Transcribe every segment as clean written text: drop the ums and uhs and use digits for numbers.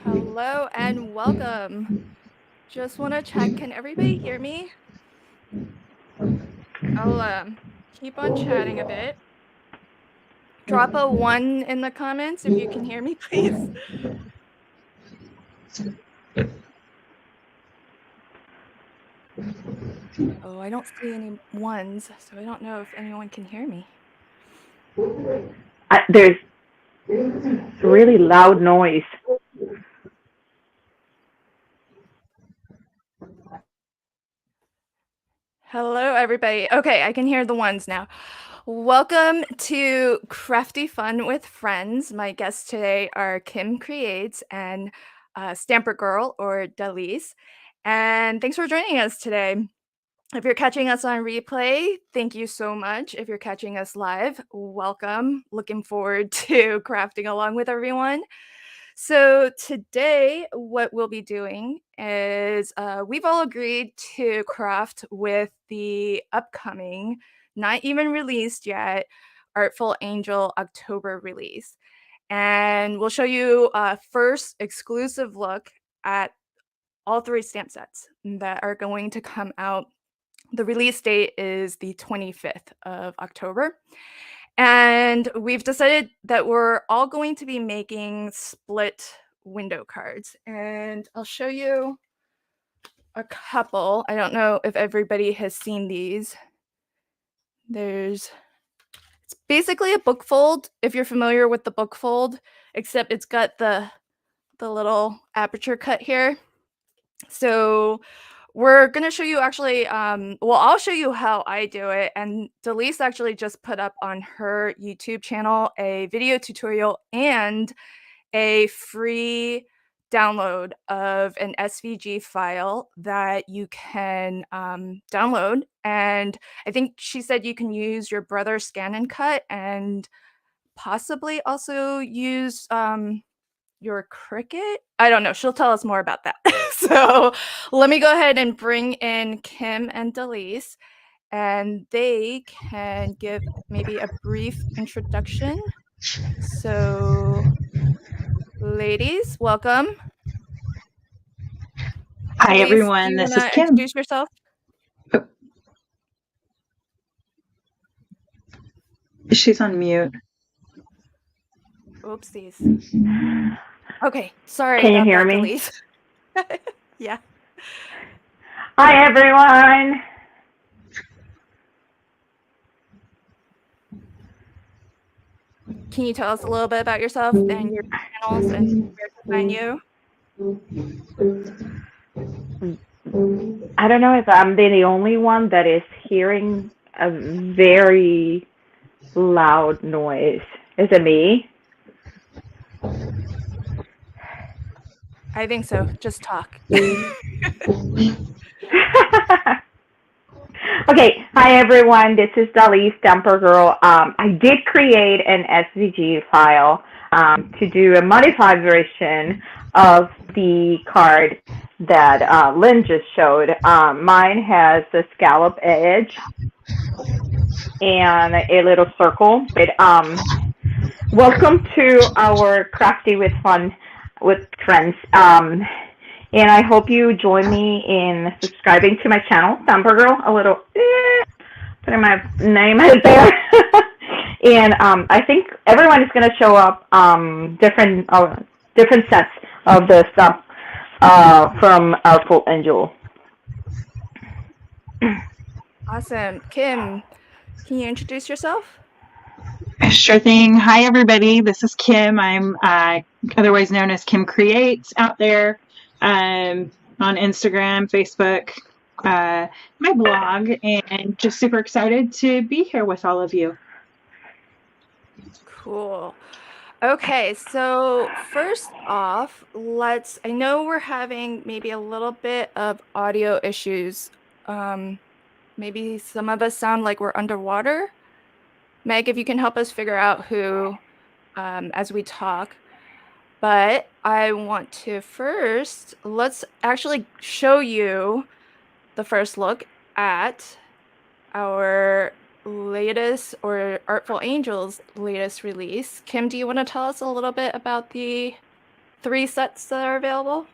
Hello and welcome. Just want to check, can everybody hear me? I'll keep on chatting a bit. Drop a 1 in the comments if you can hear me, please. Oh, I don't see any 1s, so I don't know if anyone can hear me. There's really loud noise. Hello, everybody. Okay, I can hear the 1s now. Welcome to Crafty Fun with Friends. My guests today are Kim Kreates and Stamper Girl, or Dalise. And thanks for joining us today. If you're catching us on replay, thank you so much. If you're catching us live, welcome. Looking forward to crafting along with everyone. So, today, what we'll be doing is we've all agreed to craft with the upcoming, not even released yet, Artful Angel October release. And we'll show you a first exclusive look at all 3 stamp sets that are going to come out. The release date is the 25th of October. And we've decided that we're all going to be making split window cards. And I'll show you a couple. I don't know if everybody has seen these. It's basically a book fold, if you're familiar with the book fold, except it's got the little aperture cut here. So we're gonna show you actually, I'll show you how I do it, and Delise actually just put up on her YouTube channel a video tutorial and a free download of an SVG file that you can download. And I think she said you can use your brother's scan and cut, and possibly also use your Cricut? I don't know. She'll tell us more about that. So let me go ahead and bring in Kim and Delise, and they can give maybe a brief introduction. So, ladies, welcome. Hi, Delise, do everyone. you want This is to Kim. introduce yourself? She's on mute. Oopsies. Okay, sorry Can you about hear that, me? Delise. Yeah. Hi, everyone. Can you tell us a little bit about yourself and your channels and where to find you? I don't know if I'm the only one that is hearing a very loud noise. Is it me? I think so. Just talk. Okay, hi everyone. This is Dalise Stamper Girl. I did create an SVG file to do a modified version of the card that Lynn just showed. Mine has a scallop edge and a little circle. But welcome to our Crafty with Fun with Friends. And I hope you join me in subscribing to my channel, Stamper Girl. A little putting my name out there. And I think everyone is going to show up different sets of the stuff from Artful Angel. Awesome. Kim, can you introduce yourself? Sure thing. Hi, everybody. This is Kim. I'm otherwise known as Kim Kreates out there on Instagram, Facebook, my blog, and just super excited to be here with all of you. Cool. Okay, so first off, I know we're having maybe a little bit of audio issues. Maybe some of us sound like we're underwater. Meg, if you can help us figure out who as we talk. But I want to let's actually show you the first look at our latest, or Artful Angel's latest release. Kim, do you want to tell us a little bit about the 3 sets that are available?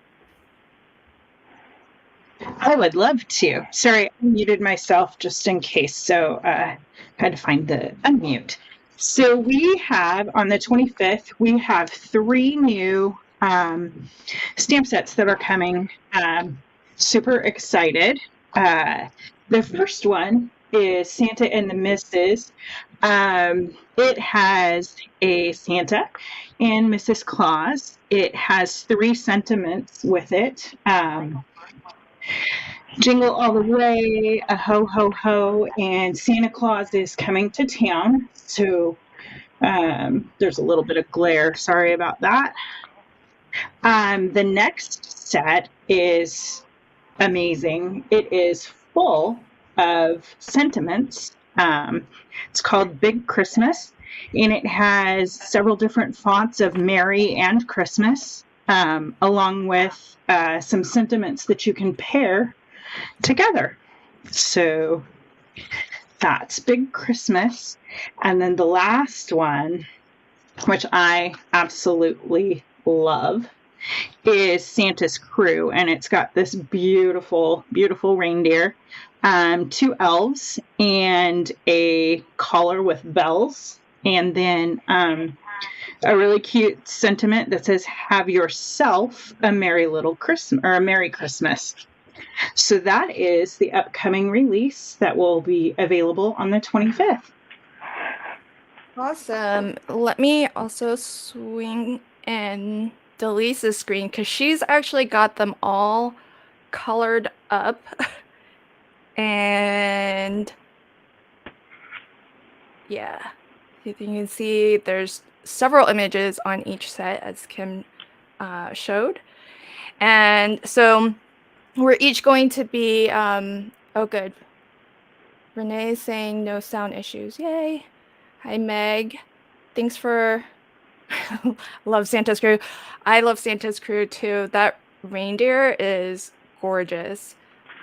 I would love to. Sorry, I muted myself just in case, so had to find the unmute. So we have, on the 25th, we have 3 new stamp sets that are coming. Super excited. The first one is Santa and the Misses. It has a Santa and Mrs. Claus. It has 3 sentiments with it. Jingle all the way, a ho ho ho, and Santa Claus is coming to town. So there's a little bit of glare. Sorry about that. The next set is amazing. It is full of sentiments. It's called Big Christmas, and it has several different fonts of Merry and Christmas, along with some sentiments that you can pair together. So that's Big Christmas. And then the last one, which I absolutely love, is Santa's Crew, and it's got this beautiful, beautiful reindeer, 2 elves, and a collar with bells, and then a really cute sentiment that says, "Have yourself a merry little Christmas," or a Merry Christmas. So that is the upcoming release that will be available on the 25th. Awesome. Let me also swing in Delisa's screen because she's actually got them all colored up. And yeah, you can see there's several images on each set, as Kim showed. And so we're each going to be, oh good. Renee's saying no sound issues. Yay. Hi, Meg. Thanks for, love Santa's Crew. I love Santa's Crew too. That reindeer is gorgeous.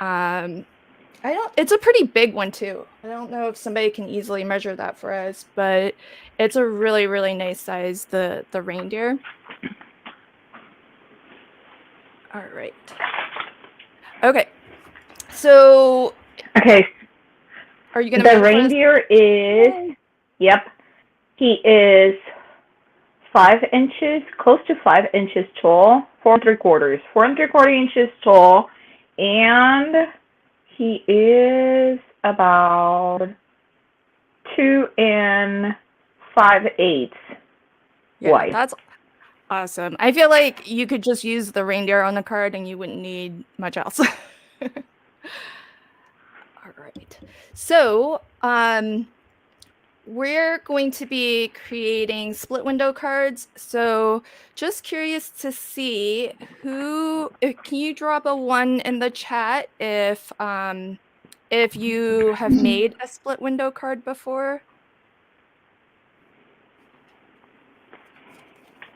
It's a pretty big one too. I don't know if somebody can easily measure that for us, but it's a really, really nice size, the reindeer. All right. Okay. So. Okay. Are you going to? The reindeer is, yep, he is 5 inches, close to 5 inches tall, 4 3/4 inches tall, and he is about 2 5/8 wide. That's awesome. I feel like you could just use the reindeer on the card and you wouldn't need much else. All right. So, we're going to be creating split window cards. So just curious to see can you drop a 1 in the chat if you have made a split window card before?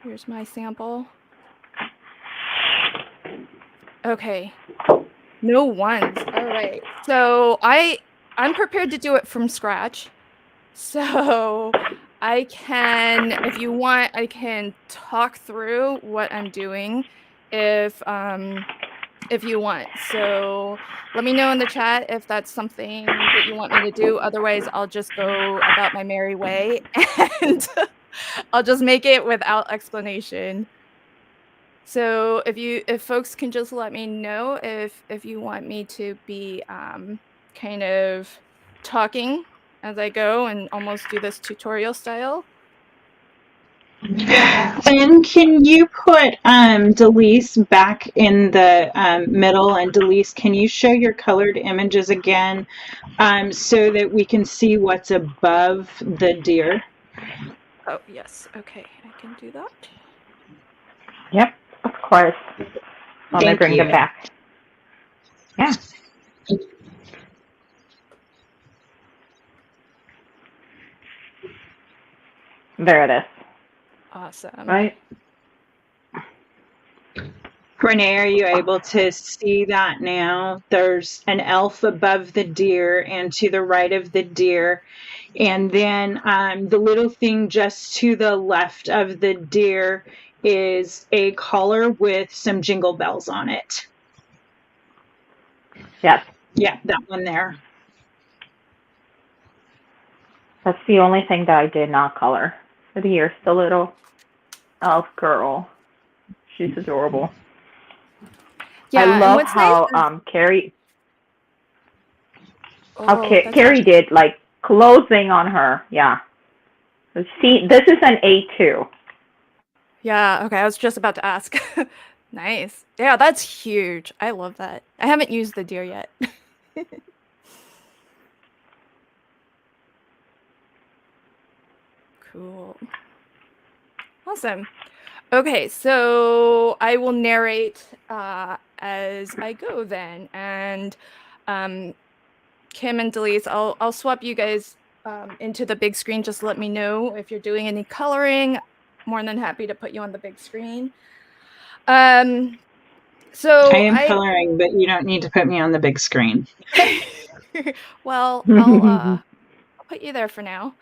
Here's my sample. Okay. No 1s. All right. So I'm prepared to do it from scratch. So I can, if you want, I can talk through what I'm doing if you want. So let me know in the chat if that's something that you want me to do. Otherwise, I'll just go about my merry way and I'll just make it without explanation. So if folks can just let me know if you want me to be kind of talking as I go and almost do this tutorial style. And can you put Delise back in the middle? And Delise, can you show your colored images again so that we can see what's above the deer? Oh, yes. Okay, I can do that. Yep, of course. Let me bring them back. Yeah. There it is. Awesome. Right. Renee, are you able to see that now? There's an elf above the deer and to the right of the deer. And then the little thing just to the left of the deer is a collar with some jingle bells on it. Yes. Yeah, that one there. That's the only thing that I did not color. But here's the little elf girl. She's adorable. Yeah, I and love what's nice how is that's Carrie actually did like closing on her. Yeah. See, this is an A2. yeah, okay, I was just about to ask. Nice. Yeah, that's huge. I love that. I haven't used the deer yet. Cool. Awesome. Okay, so I will narrate as I go then, and Kim and Delise, I'll swap you guys into the big screen. Just let me know if you're doing any coloring. More than happy to put you on the big screen. So I am coloring, but you don't need to put me on the big screen. Well, I'll put you there for now.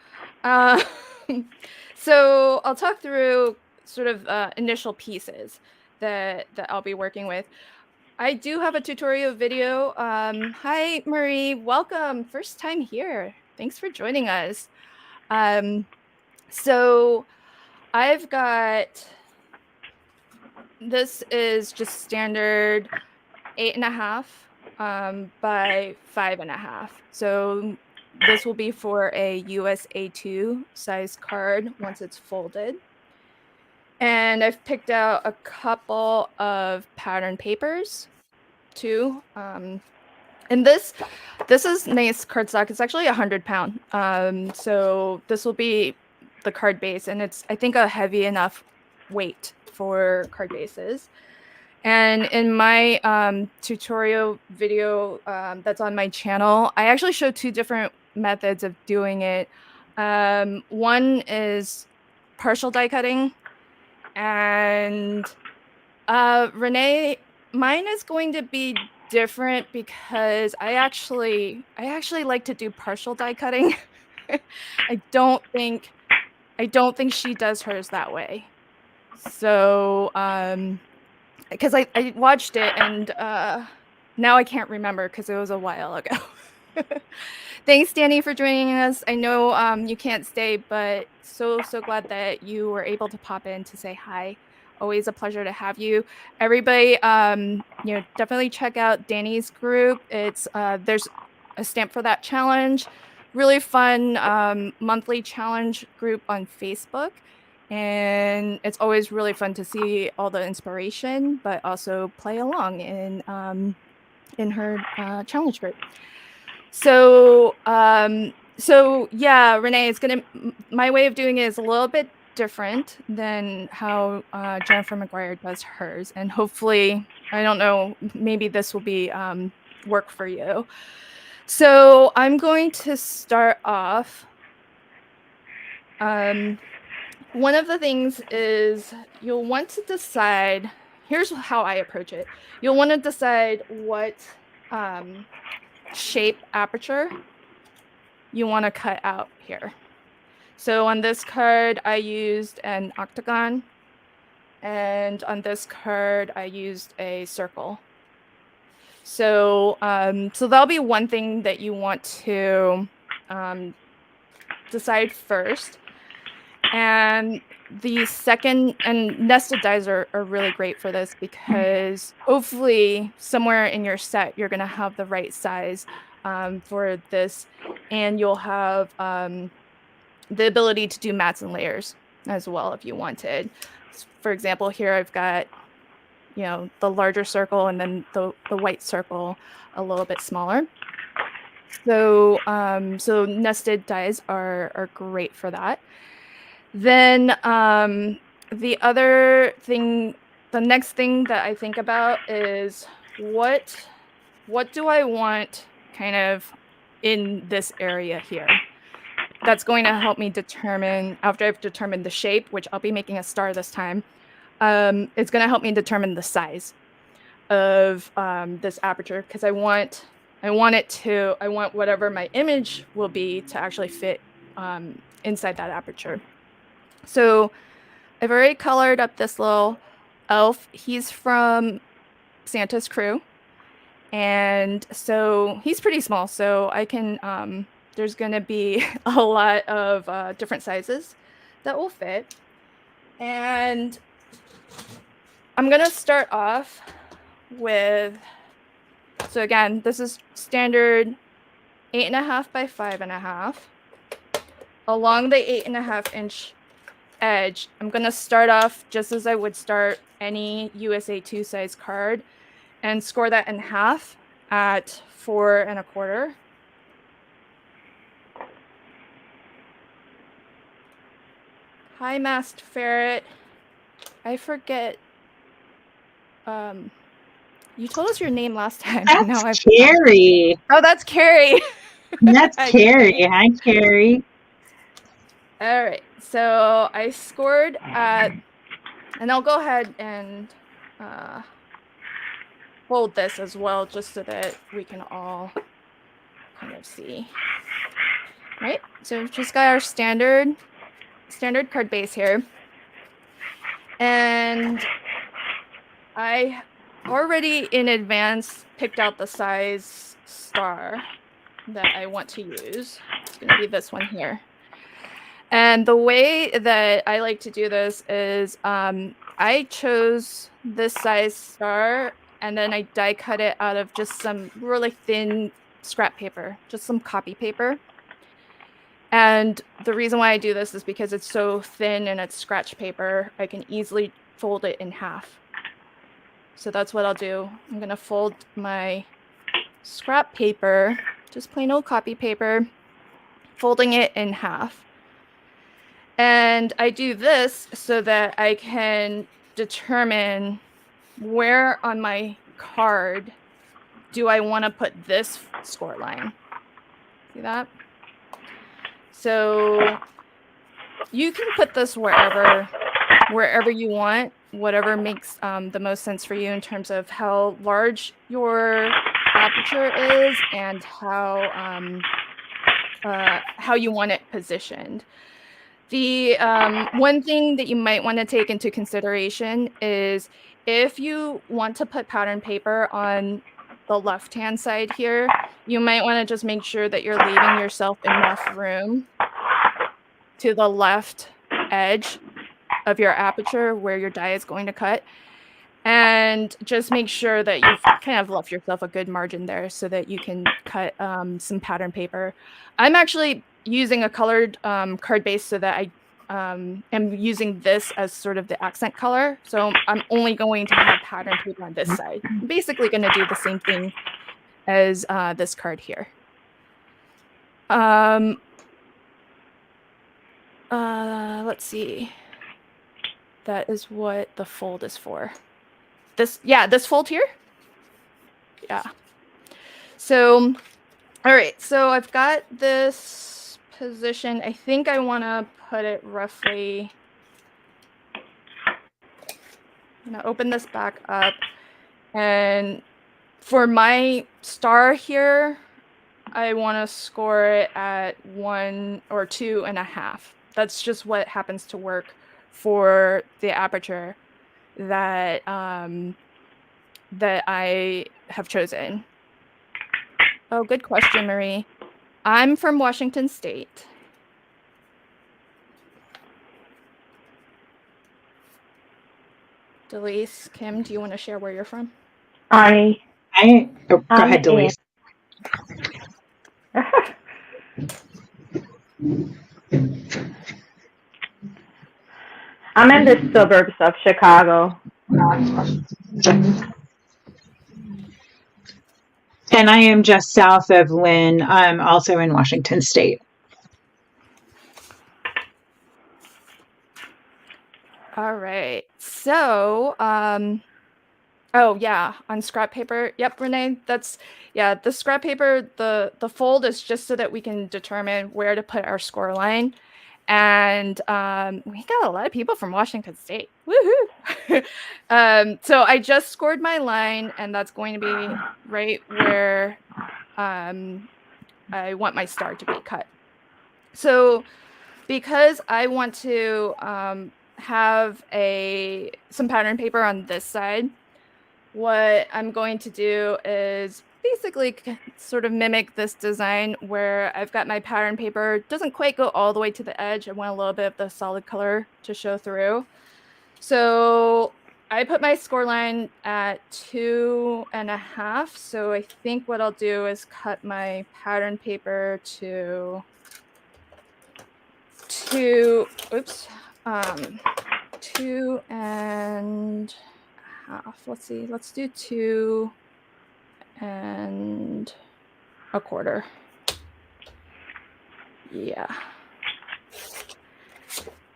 So I'll talk through sort of initial pieces that I'll be working with. I do have a tutorial video. Hi, Marie. Welcome. First time here. Thanks for joining us. So I've got, this is just standard 8.5 by 5.5. So this will be for a US A2 size card once it's folded. And I've picked out a couple of pattern papers too. And this is nice cardstock. It's actually 100 pound. So this will be the card base, and it's, I think, a heavy enough weight for card bases. And in my tutorial video that's on my channel, I actually show 2 different methods of doing it. One is partial die cutting, and Renee, mine is going to be different because I actually like to do partial die cutting. I don't think she does hers that way. So because I watched it, and now I can't remember because it was a while ago. Thanks, Danny, for joining us. I know you can't stay, but so glad that you were able to pop in to say hi. Always a pleasure to have you. Everybody, definitely check out Danny's group. It's there's a stamp for that challenge. Really fun monthly challenge group on Facebook. And it's always really fun to see all the inspiration, but also play along in her challenge group. So yeah, Renee, my way of doing it is a little bit different than how Jennifer McGuire does hers, and hopefully, I don't know, maybe this will be work for you. So I'm going to start off. One of the things is you'll want to decide, here's how I approach it. You'll want to decide what shape aperture you want to cut out here. So on this card, I used an octagon, and on this card, I used a circle. So so that'll be one thing that you want to decide first. And the second, and nested dies are really great for this because hopefully somewhere in your set you're going to have the right size for this, and you'll have the ability to do mats and layers as well if you wanted. For example, here I've got, the larger circle and then the white circle a little bit smaller. So so nested dies are great for that. Then the other thing, the next thing that I think about is what do I want kind of in this area here? That's going to help me determine, after I've determined the shape, which I'll be making a star this time, it's going to help me determine the size of this aperture, because I want whatever my image will be to actually fit inside that aperture. So I've already colored up this little elf. He's from Santa's crew. And so he's pretty small, so I can, there's going to be a lot of different sizes that will fit. And I'm going to start off with, so again, this is standard 8.5 by 5.5. Along the 8.5 inch edge, I'm going to start off just as I would start any USA 2 size card and score that in half at 4.25. Hi, masked ferret. I forget. You told us your name last time. That's Carrie. Oh, that's Carrie. That's Carrie. Hi, Carrie. All right. So I scored at, and I'll go ahead and fold this as well, just so that we can all kind of see. Right. So we've just got our standard card base here, and I already in advance picked out the size star that I want to use. It's going to be this one here. And the way that I like to do this is I chose this size star, and then I die cut it out of just some really thin scrap paper, just some copy paper. And the reason why I do this is because it's so thin and it's scratch paper, I can easily fold it in half. So that's what I'll do. I'm going to fold my scrap paper, just plain old copy paper, folding it in half. And I do this so that I can determine where on my card do I want to put this score line. See that? So you can put this wherever you want, whatever makes the most sense for you in terms of how large your aperture is and how you want it positioned. The one thing that you might want to take into consideration is if you want to put pattern paper on the left-hand side here, you might want to just make sure that you're leaving yourself enough room to the left edge of your aperture where your die is going to cut. And just make sure that you've kind of left yourself a good margin there so that you can cut some pattern paper. I'm actually using a colored card base so that I am using this as sort of the accent color. So I'm only going to have pattern paper on this side. I'm basically going to do the same thing as this card here. Let's see. That is what the fold is for. This fold here. Yeah. So, all right. So I've got this position. I think I want to put it roughly. I'm gonna open this back up, and for my star here, I want to score it at 1 or 2.5. That's just what happens to work for the aperture that that I have chosen. Oh, good question, Marie. I'm from Washington State. Delise, Kim, do you want to share where you're from? Go ahead, Delise. I'm in the suburbs of Chicago. And I am just south of Lynn. I'm also in Washington State. All right. So, oh yeah, on scrap paper. Yep, Renee, the scrap paper, the fold is just so that we can determine where to put our score line. And we got a lot of people from Washington State. Woohoo! So I just scored my line, and that's going to be right where I want my star to be cut. So because I want to have some pattern paper on this side, what I'm going to do is basically sort of mimic this design where I've got my pattern paper. It doesn't quite go all the way to the edge. I want a little bit of the solid color to show through. So I put my score line at 2.5. So I think what I'll do is cut my pattern paper to 2.5. Let's see. Let's do 2.25. Yeah.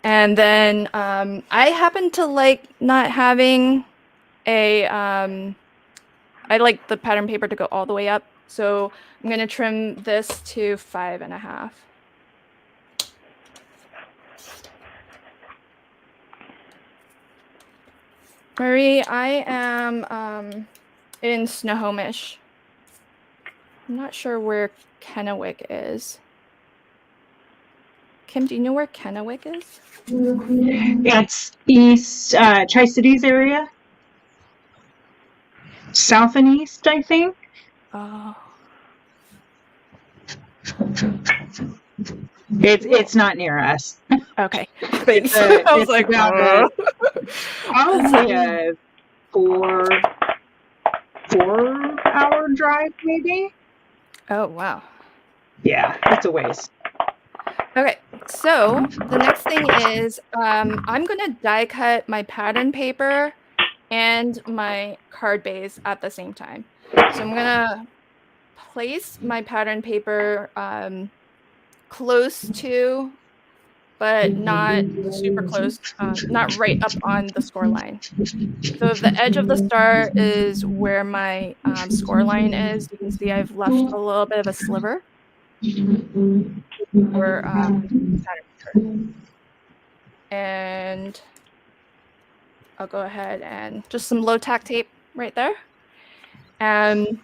And then I happen to like not having I like the pattern paper to go all the way up. So I'm going to trim this to 5.5. Marie, I am in Snohomish. I'm not sure where Kennewick is. Kim, do you know where Kennewick is? It's east, Tri-Cities area. South and east, I think. Oh. It's not near us. Okay. Thanks. I was it's like, about probably a 4-hour drive, maybe. Oh, wow. Yeah, it's a ways. Okay, so the next thing is I'm going to die cut my pattern paper and my card base at the same time. So I'm going to place my pattern paper close to, but not super close, not right up on the score line. So the edge of the star is where my score line is. You can see I've left a little bit of a sliver for pattern paper. And I'll go ahead and just some low tack tape right there. And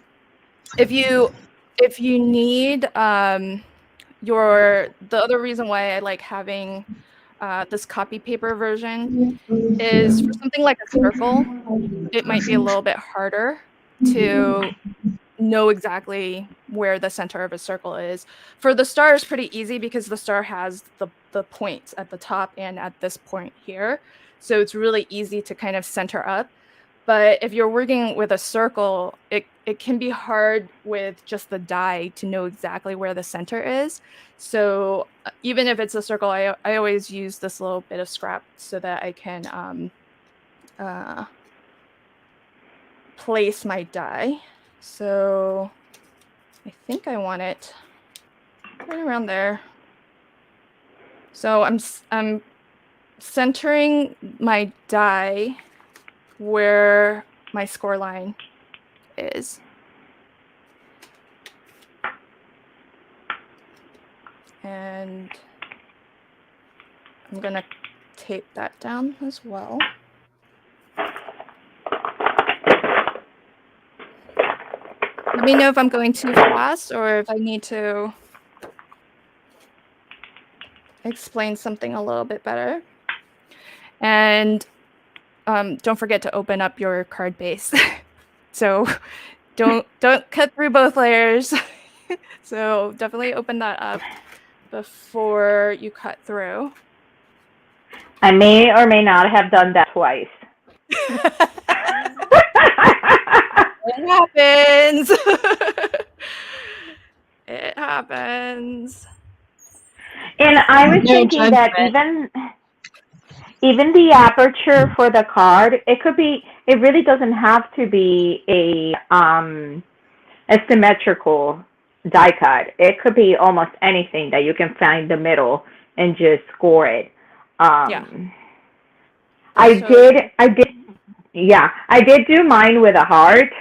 if you need the other reason why I like having this copy paper version is for something like a circle, it might be a little bit harder to know exactly where the center of a circle is. For the star, it's pretty easy because the star has the points at the top and at this point here. So it's really easy to kind of center up. But if you're working with a circle, it can be hard with just the die to know exactly where the center is. So even if it's a circle, I always use this little bit of scrap so that I can place my die. So I think I want it right around there. So I'm centering my die where my score line is. And I'm going to tape that down as well. Let me know if I'm going too fast or if I need to explain something a little bit better. And don't forget to open up your card base. So don't cut through both layers. So definitely open that up before you cut through. I may or may not have done that twice. It happens. It happens. And I was thinking that even the aperture for the card, it really doesn't have to be a symmetrical die cut. It could be almost anything that you can find the middle and just score it. Yeah. I did do mine with a heart.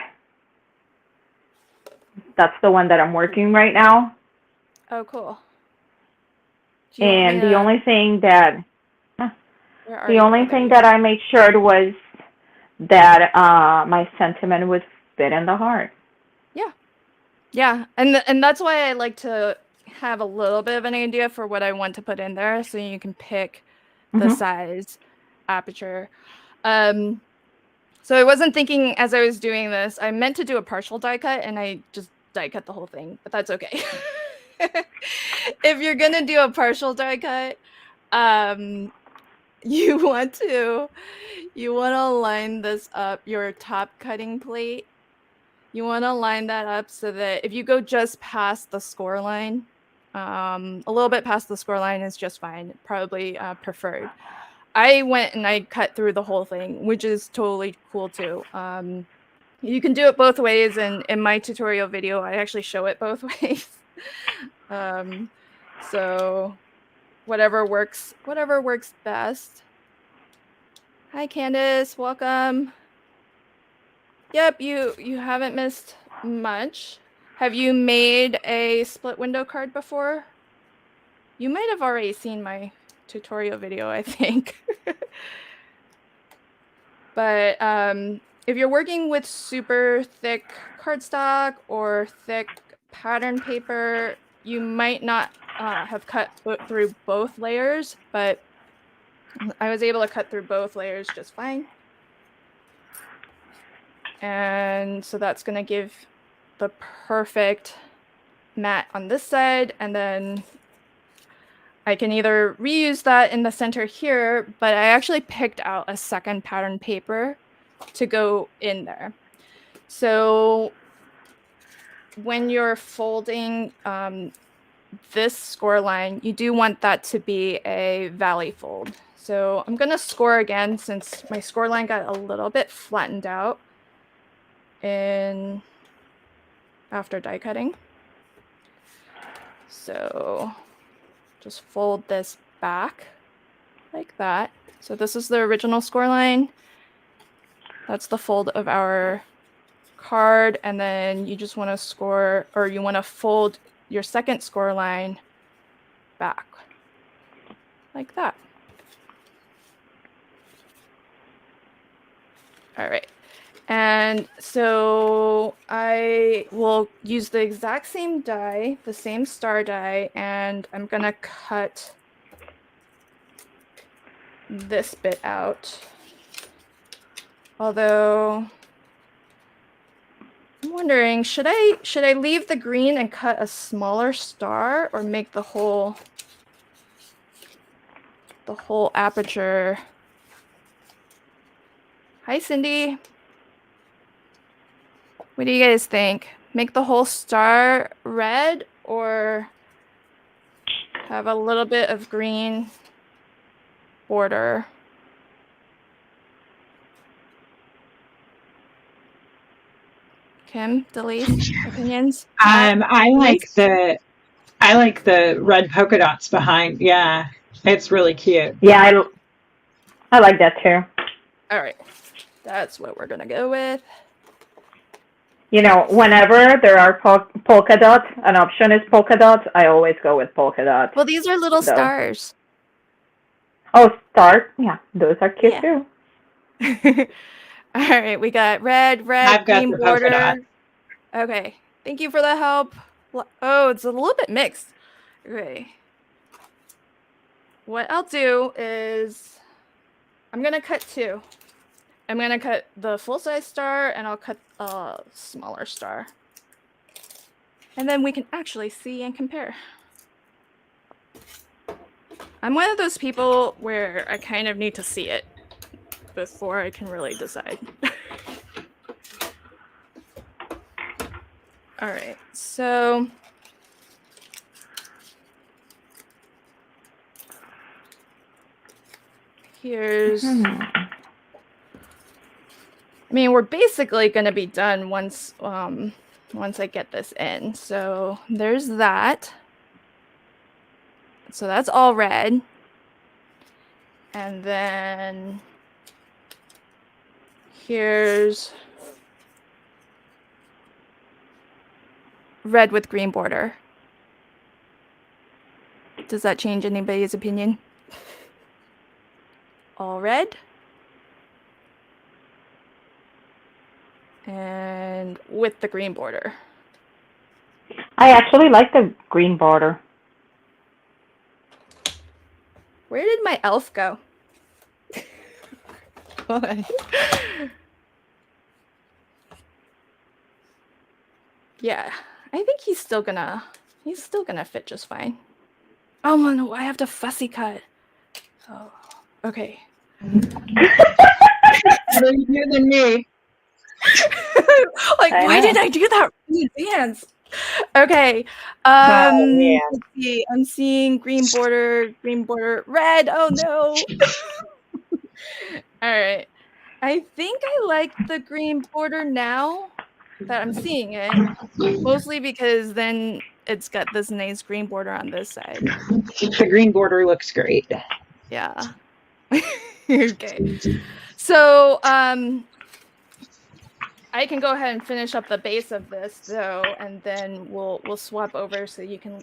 That's the one that I'm working right now. Oh, cool. And the only thing that I made sure was that my sentiment would fit in the heart. Yeah, and that's why I like to have a little bit of an idea for what I want to put in there, so you can pick the size. aperture. So I wasn't thinking as I was doing this, I meant to do a partial die cut and I just die cut the whole thing, but that's okay. If you're gonna do a partial die cut, you want to line this up, your top cutting plate. You want to line that up so that if you go just past the score line, a little bit past the score line is just fine, probably preferred. I went and I cut through the whole thing, which is totally cool too. You can do it both ways, and in my tutorial video, I actually show it both ways. So whatever works best. Hi Candace, welcome. Yep, you haven't missed much. Have you made a split window card before? You might have already seen my tutorial video, I think. But if you're working with super thick cardstock or thick pattern paper, you might not have cut through both layers, but I was able to cut through both layers just fine. And so that's going to give the perfect mat on this side, and then I can either reuse that in the center here, but I actually picked out a second pattern paper to go in there. So when you're folding this score line, you do want that to be a valley fold. So I'm going to score again since my score line got a little bit flattened out after die cutting. So just fold this back like that. So this is the original score line. That's the fold of our card, and then you just want to score, or you want to fold your second score line back like that. All right. And so I will use the exact same die, the same star die, and I'm going to cut this bit out. Although I'm wondering, should I leave the green and cut a smaller star, or make the whole aperture? Hi, Cindy. What do you guys think? Make the whole star red, or have a little bit of green border? Kim, Delise, opinions? I like the red polka dots behind. Yeah, it's really cute. Yeah, I like that too. All right, that's what we're gonna go with. You know, whenever there are polka dots, an option is polka dots, I always go with polka dots. Well, these are little stars. Oh, stars? Yeah, those are cute too. All right, we got red, I've got green the polka border. dot. Okay, thank you for the help. Oh, it's a little bit mixed. Okay. What I'll do is I'm going to cut two. I'm going to cut the full-size star, and I'll cut a smaller star. And then we can actually see and compare. I'm one of those people where I kind of need to see it before I can really decide. All right, so here's, I mean, we're basically going to be done once I get this in. So there's that. So that's all red. And then here's red with green border. Does that change anybody's opinion? All red. And with the green border. I actually like the green border. Where did my elf go? Hold on. Yeah, I think he's still gonna fit just fine. Oh no, I have to fussy cut. Oh, okay. Better you than me. Like, I why know. did I do that in advance? Okay. Oh, man. Let's see. I'm seeing green border, red. Oh no. All right. I think I like the green border now that I'm seeing it. Mostly because then it's got this nice green border on this side. The green border looks great. Yeah. Okay. So, I can go ahead and finish up the base of this though, and then we'll swap over so you can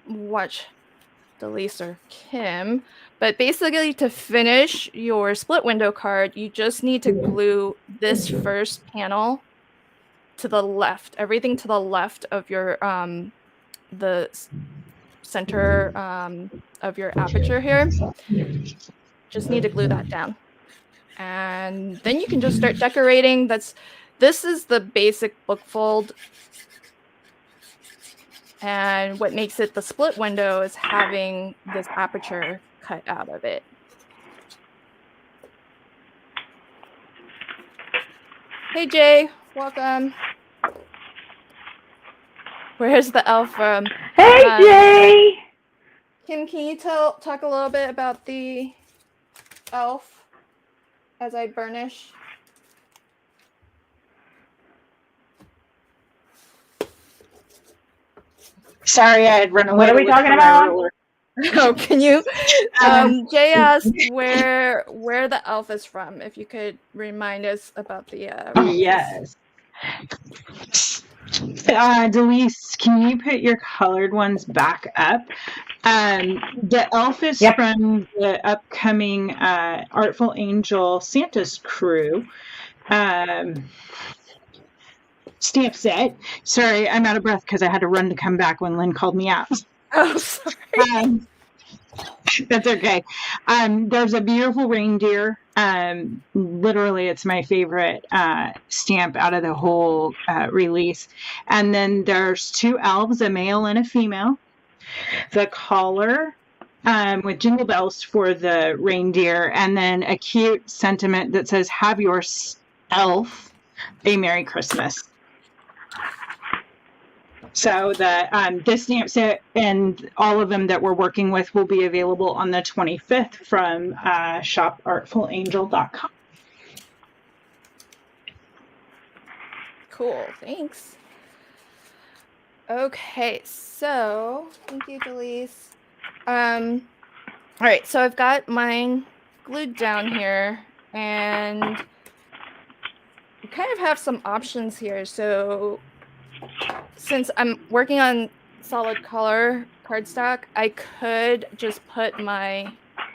watch Delise or Kim. But basically, to finish your split window card, you just need to glue this first panel to the left, everything to the left of your the center of your aperture here. Just need to glue that down. And then you can just start decorating. This is the basic book fold. And what makes it the split window is having this aperture cut out of it. Hey Jay, welcome. Where's the elf from? Hey, Jay! Kim, can you talk a little bit about the elf as I burnish? Sorry, I had run away. What are we talking about? Oh, can you? Jay asked where the elf is from. If you could remind us about the. Yes. Delise, can you put your colored ones back up? The elf is from the upcoming Artful Angel Santa's Crew stamp set. Sorry, I'm out of breath because I had to run to come back when Lynn called me out. Oh, sorry. That's okay. There's a beautiful reindeer. Literally, it's my favorite stamp out of the whole release. And then there's two elves, a male and a female. The collar with jingle bells for the reindeer, and then a cute sentiment that says, "Have your elf a Merry Christmas." So this stamp set and all of them that we're working with will be available on the 25th from shopartfulangel.com. Cool, thanks. Okay, so thank you, Delise. All right, so I've got mine glued down here, and we kind of have some options here. So since I'm working on solid color cardstock, I could just put my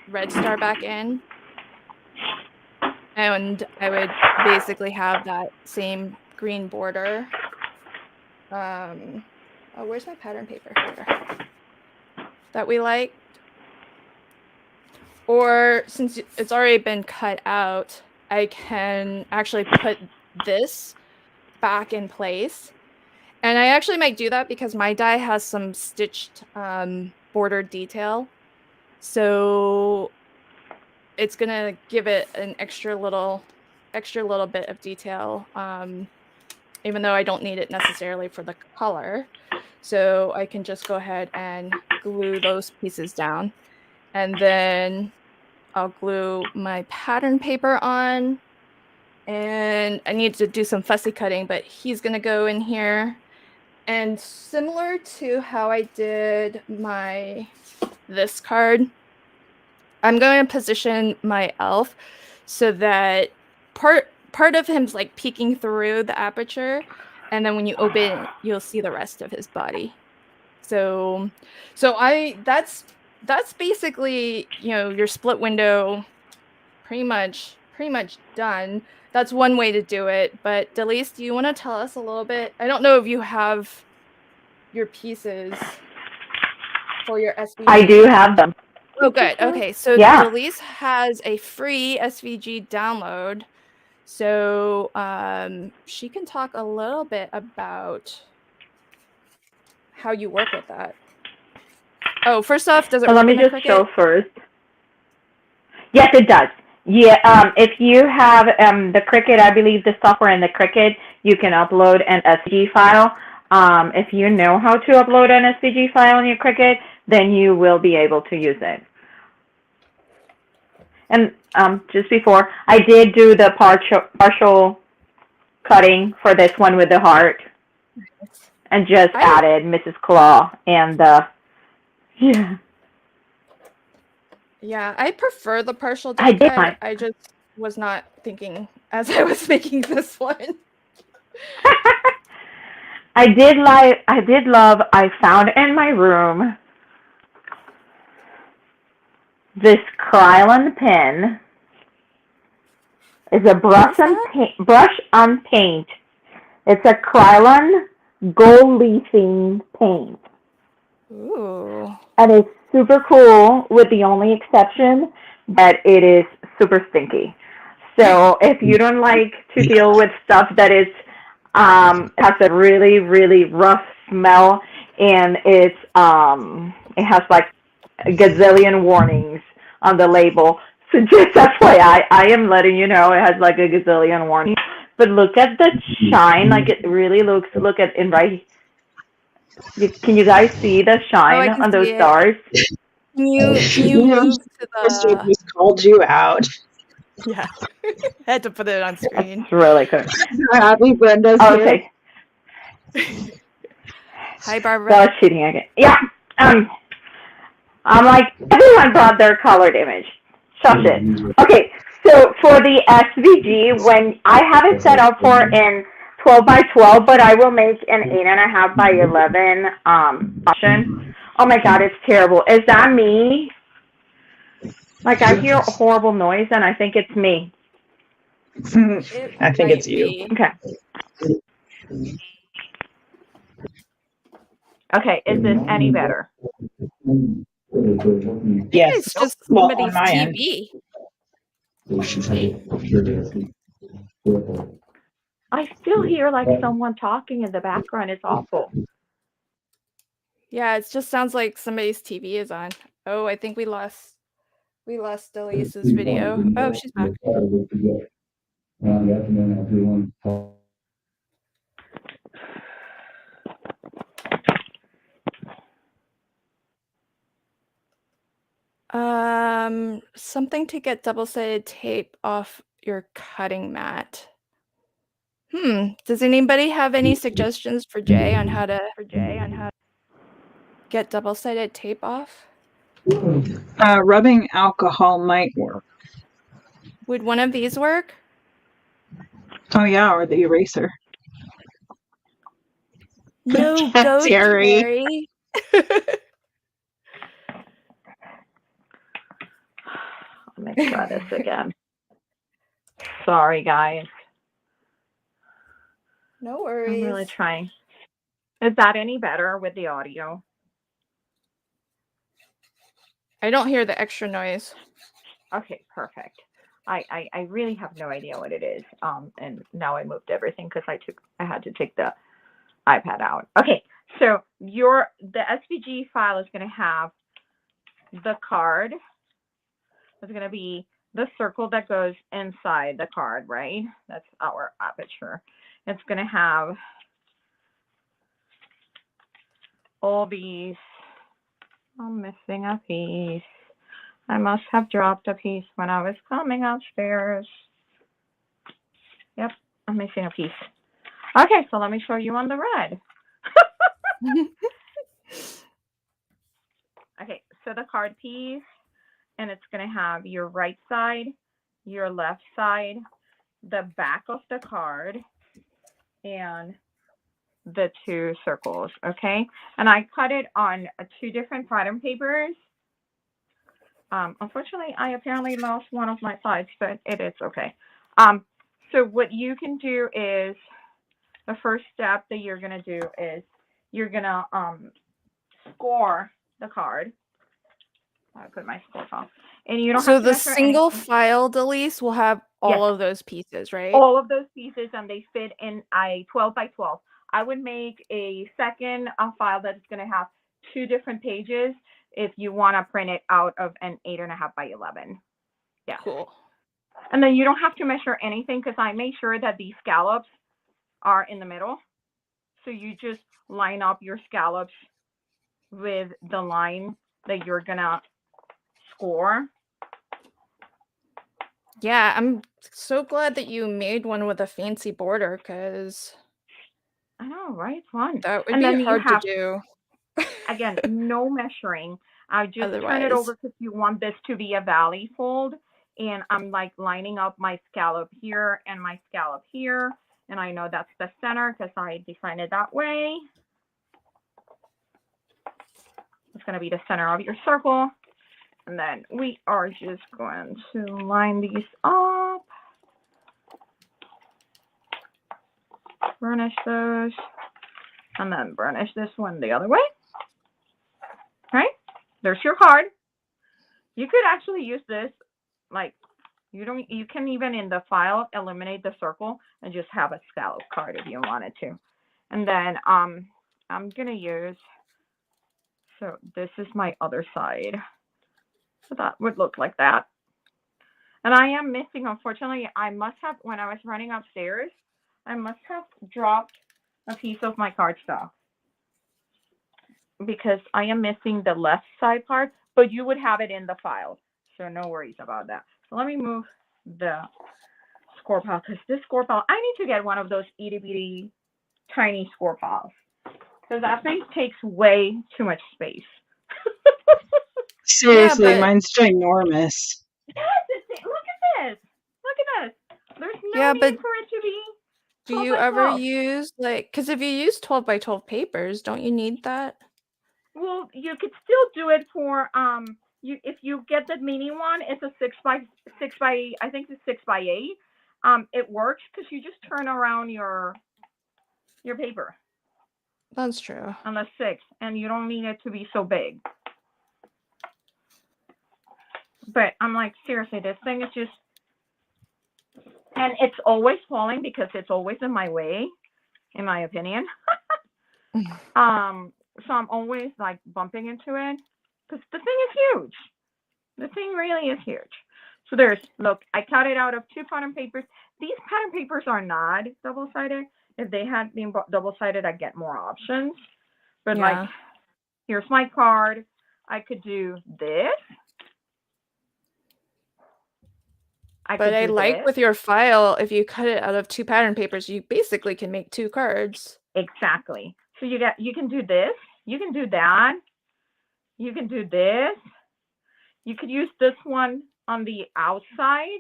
red star back in, and I would basically have that same green border. Oh, where's my pattern paper here that we liked? Or since it's already been cut out, I can actually put this back in place. And I actually might do that because my die has some stitched border detail. So it's gonna give it an extra little bit of detail, even though I don't need it necessarily for the color. So I can just go ahead and glue those pieces down. And then I'll glue my pattern paper on. And I need to do some fussy cutting, but he's gonna go in here. And similar to how I did this card, I'm going to position my elf so that part of him's like peeking through the aperture, and then when you open it, you'll see the rest of his body. So that's basically, your split window pretty much done. That's one way to do it. But Delise, do you want to tell us a little bit? I don't know if you have your pieces for your SB. I do have them. Oh, good. Okay, so Yeah. Delise has a free SVG download, so she can talk a little bit about how you work with that. Oh, first off, does it So work let me in the just show Cricut? first. Yes, it does. Yeah, if you have the Cricut, I believe the software in the Cricut, you can upload an SVG file. If you know how to upload an SVG file in your Cricut, then you will be able to use it. And just before, I did do the partial cutting for this one with the heart, and just added Mrs. Claw and yeah. Yeah, I prefer the partial I die did cut. I just was not thinking as I was making this one. I found in my room this Krylon pen. It's a brush on paint. It's a Krylon gold leafing paint. Ooh. And it's super cool, with the only exception that it is super stinky. So if you don't like to deal with stuff that is has a really, really rough smell, and it has like a gazillion warnings on the label. So just FYI, I am letting you know it has like a gazillion warnings. But look at the shine, like it really looks. Look at in right. Can you guys see the shine I can on those see it. stars? Can you move to Krista the? just called you out. Yeah, I had to put it on screen. It's really good. Happy Brenda's Okay. Hi, Barbara. That was cheating again. Yeah. I'm like, everyone brought their colored image. Shush it. Okay, so for the SVG, when I have it set up for in 12 by 12, but I will make an 8.5 by 11 option. Oh my God, it's terrible. Is that me? Like, I hear a horrible noise, and I think it's me. I think it's you. Okay. Okay, is this any better? Yes. It's just Well, somebody's on my end. TV. I still hear like someone talking in the background. It's awful. Yeah, it just sounds like somebody's TV is on. Oh, I think we lost Delisa's video. Oh, she's back. Something to get double-sided tape off your cutting mat. Does anybody have any suggestions for Jay on how to get double-sided tape off? Rubbing alcohol might work. Would one of these work? Oh yeah, or the eraser. No, Cat go Terry. Terry. Let me try this again. Sorry, guys. No worries. I'm really trying. Is that any better with the audio? I don't hear the extra noise. Okay, perfect. I really have no idea what it is. And now I moved everything because I had to take the iPad out. Okay, so the SVG file is going to have the card. It's going to be the circle that goes inside the card, right? That's our aperture. It's going to have all these. I'm missing a piece. I must have dropped a piece when I was coming upstairs. Yep, I'm missing a piece. Okay, so let me show you on the red. Okay, so the card piece, and it's going to have your right side, your left side, the back of the card, and the two circles, okay? And I cut it on 2 different pattern papers. Unfortunately, I apparently lost one of my sides, but it is okay. So what you can do is, the first step that you're going to do is you're going to score the card. I put my score file. And you don't So have to the measure single anything. file Delise will have Yes, all of those pieces, right? all of those pieces, and they fit in a 12 by 12. I would make a second file that's going to have 2 different pages if you want to print it out of an 8.5 by 11. Yeah. Cool. And then you don't have to measure anything because I made sure that these scallops are in the middle. So you just line up your scallops with the line that you're going to score. Yeah, I'm so glad that you made one with a fancy border because I know, right? It's fun. that would And be then you hard to have, do again, no measuring. I just turn it otherwise. over because you want this to be a valley fold. And I'm like lining up my scallop here and my scallop here. And I know that's the center because I designed it that way. It's going to be the center of your circle. And then we are just going to line these up. Burnish those. And then burnish this one the other way. Right? There's your card. You could actually use this, like, you can even in the file eliminate the circle and just have a scallop card if you wanted to. And then I'm gonna use, so this is my other side. So that would look like that. And I am missing, unfortunately, I must have, when I was running upstairs, I must have dropped a piece of my cardstock because I am missing the left side part, but you would have it in the file. So no worries about that. So let me move the score pile because this score pile, I need to get one of those itty bitty tiny score piles because that thing takes way too much space. Seriously, but mine's ginormous. Yes, look at this. Look at this. There's no yeah, need but for it to be do 12 you by ever 12. use because if you use 12 by 12 papers, don't you need that? Well, you could still do it for you if you get the mini one. It's a 6 by I think it's 6 by 8. It works because you just turn around your paper That's true. on the 6, and you don't need it to be so big. But I'm like, seriously, this thing is just, and it's always falling because it's always in my way, in my opinion. So I'm always like bumping into it because the thing is huge. The thing really is huge. So look, I cut it out of 2 pattern papers. These pattern papers are not double-sided. If they had been double-sided, I'd get more options. But like, Yeah. here's my card. I could do this. But I like with your file, if you cut it out of 2 pattern papers, you basically can make 2 cards. Exactly. So you can do this. You can do that. You can do this. You could use this one on the outside.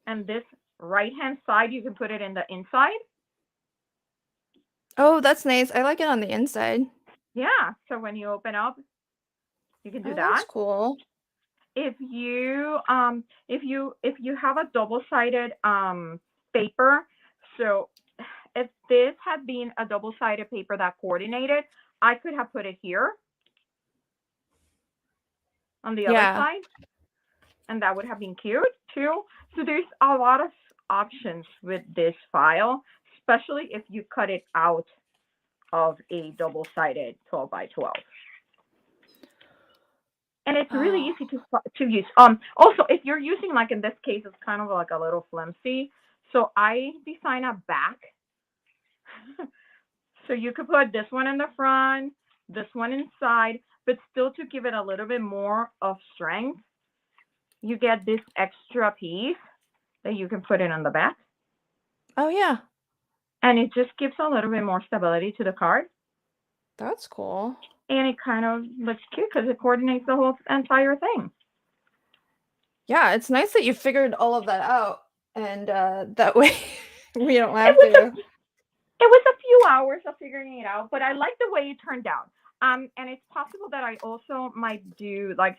And this right-hand side, you can put it in the inside. Oh, that's nice. I like it on the inside. Yeah. So when you open up, you can do that. That's cool. If you have a double-sided paper, so if this had been a double-sided paper that coordinated, I could have put it here on the other side, and that would have been cute too. So there's a lot of options with this file, especially if you cut it out of a double-sided 12 by 12. And it's really easy to use. Also, if you're using, like in this case, it's kind of like a little flimsy. So I design a back. So you could put this one in the front, this one inside, but still to give it a little bit more of strength, you get this extra piece that you can put in on the back. Oh, yeah. And it just gives a little bit more stability to the card. That's cool. And it kind of looks cute because it coordinates the whole entire thing. Yeah, it's nice that you figured all of that out. And that way we don't have to. It was a few hours of figuring it out, but I like the way it turned out. And it's possible that I also might do like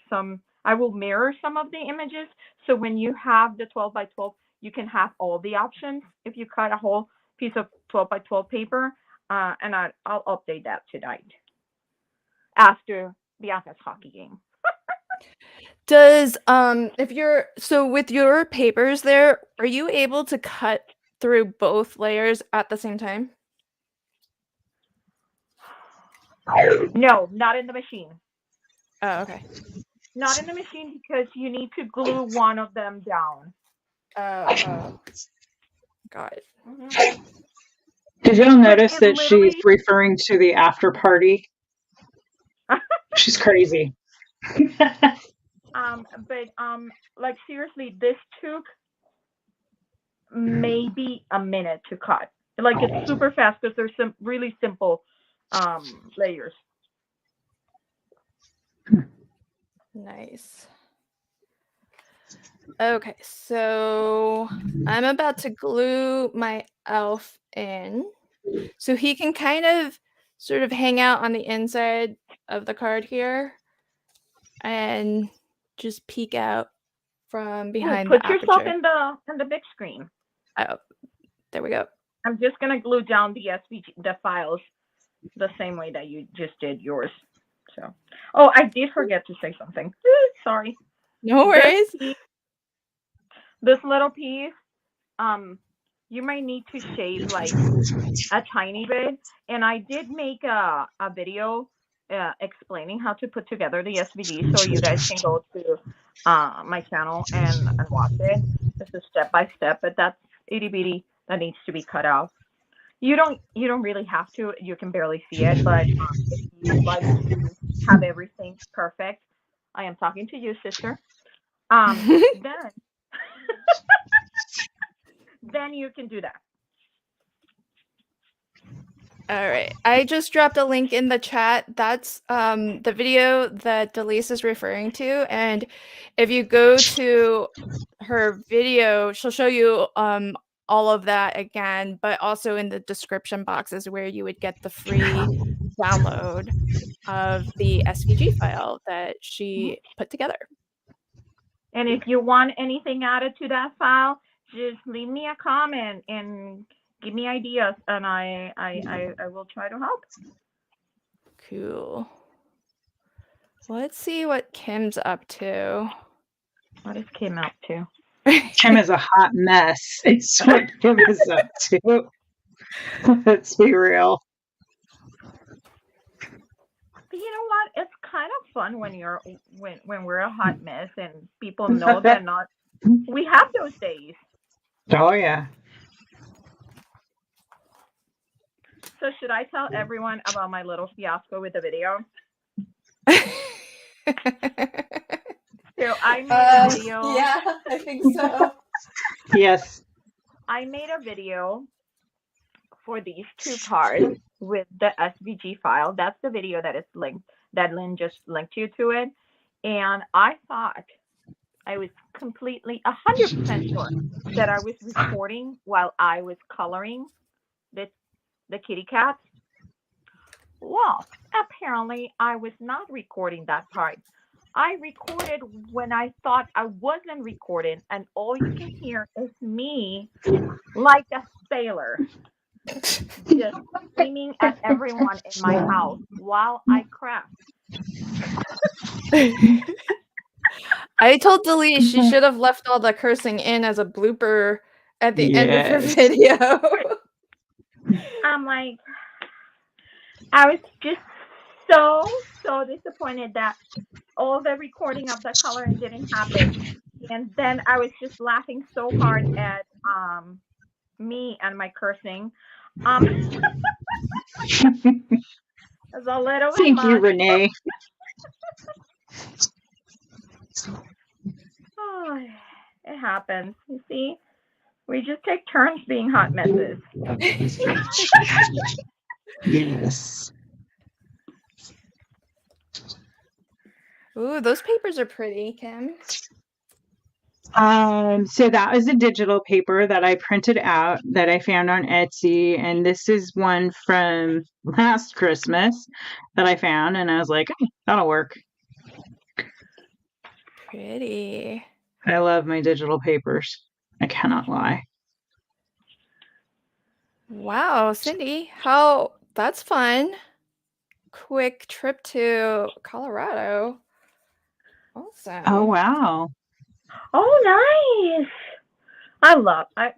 I will mirror some of the images. So when you have the 12 by 12, you can have all the options if you cut a whole piece of 12 by 12 paper. And I'll update that tonight after Bianca's hockey game. Does if you're so with your papers there, are you able to cut through both layers at the same time? No, not in the machine. Oh, okay. Not in the machine because you need to glue one of them down. Oh, got it. Mm-hmm. Did y'all notice that she's literally, referring to the after party? She's crazy. like seriously, this took maybe a minute to cut. Like it's super fast because there's some really simple layers. Nice. Okay, so I'm about to glue my elf in. So he can kind of sort of hang out on the inside of the card here and just peek out from behind Put the yourself aperture. in the big screen. Oh, there we go. I'm just gonna glue down the files the same way that you just did yours. So, oh, I did forget to say something. Sorry. No worries. This little piece, you might need to shave like a tiny bit. And I did make a video explaining how to put together the SVG, so you guys can go to my channel and watch it. This is step by step, but that's itty bitty that needs to be cut out. You don't really have to. You can barely see it, but if you like to have everything perfect, I am talking to you, sister. Then then you can do that. All right. I just dropped a link in the chat. That's the video that Delise is referring to. And if you go to her video, she'll show you all of that again, but also in the description box is where you would get the free download of the SVG file that she put together. And if you want anything added to that file, just leave me a comment and give me ideas, and I will try to help. Cool. Let's see what Kim's up to. What is Kim up to? Kim is a hot mess. It's what Kim is up to. Let's be real. But you know what? It's kind of fun when we're a hot mess and people know that not. We have those days. Oh yeah. So should I tell everyone about my little fiasco with the video? So I made a video. Yeah, I think so. Yes. I made a video for these two cards with the SVG file. That's the video that is linked, that Lynn just linked you to it. And I thought I was completely 100% sure that I was recording while I was coloring the kitty cats. Well, apparently I was not recording that part. I recorded when I thought I wasn't recording, and all you can hear is me like a sailor just screaming at everyone in my house while I craft. I told Delise she should have left all the cursing in as a blooper at the end of her video. I'm like, I was just so disappointed that all the recording of the coloring didn't happen. And then I was just laughing so hard at me and my cursing. It's a little bit Thank much. you, Renee. Oh, it happens. You see, we just take turns being hot messes. Yes. Ooh, those papers are pretty, Kim. So that was a digital paper that I printed out that I found on Etsy, and this is one from last Christmas that I found, and I was like, oh, that'll work. Pretty. I love my digital papers. I cannot lie. Wow, Cindy, that's fun. Quick trip to Colorado. Awesome. Oh, wow. Oh, nice.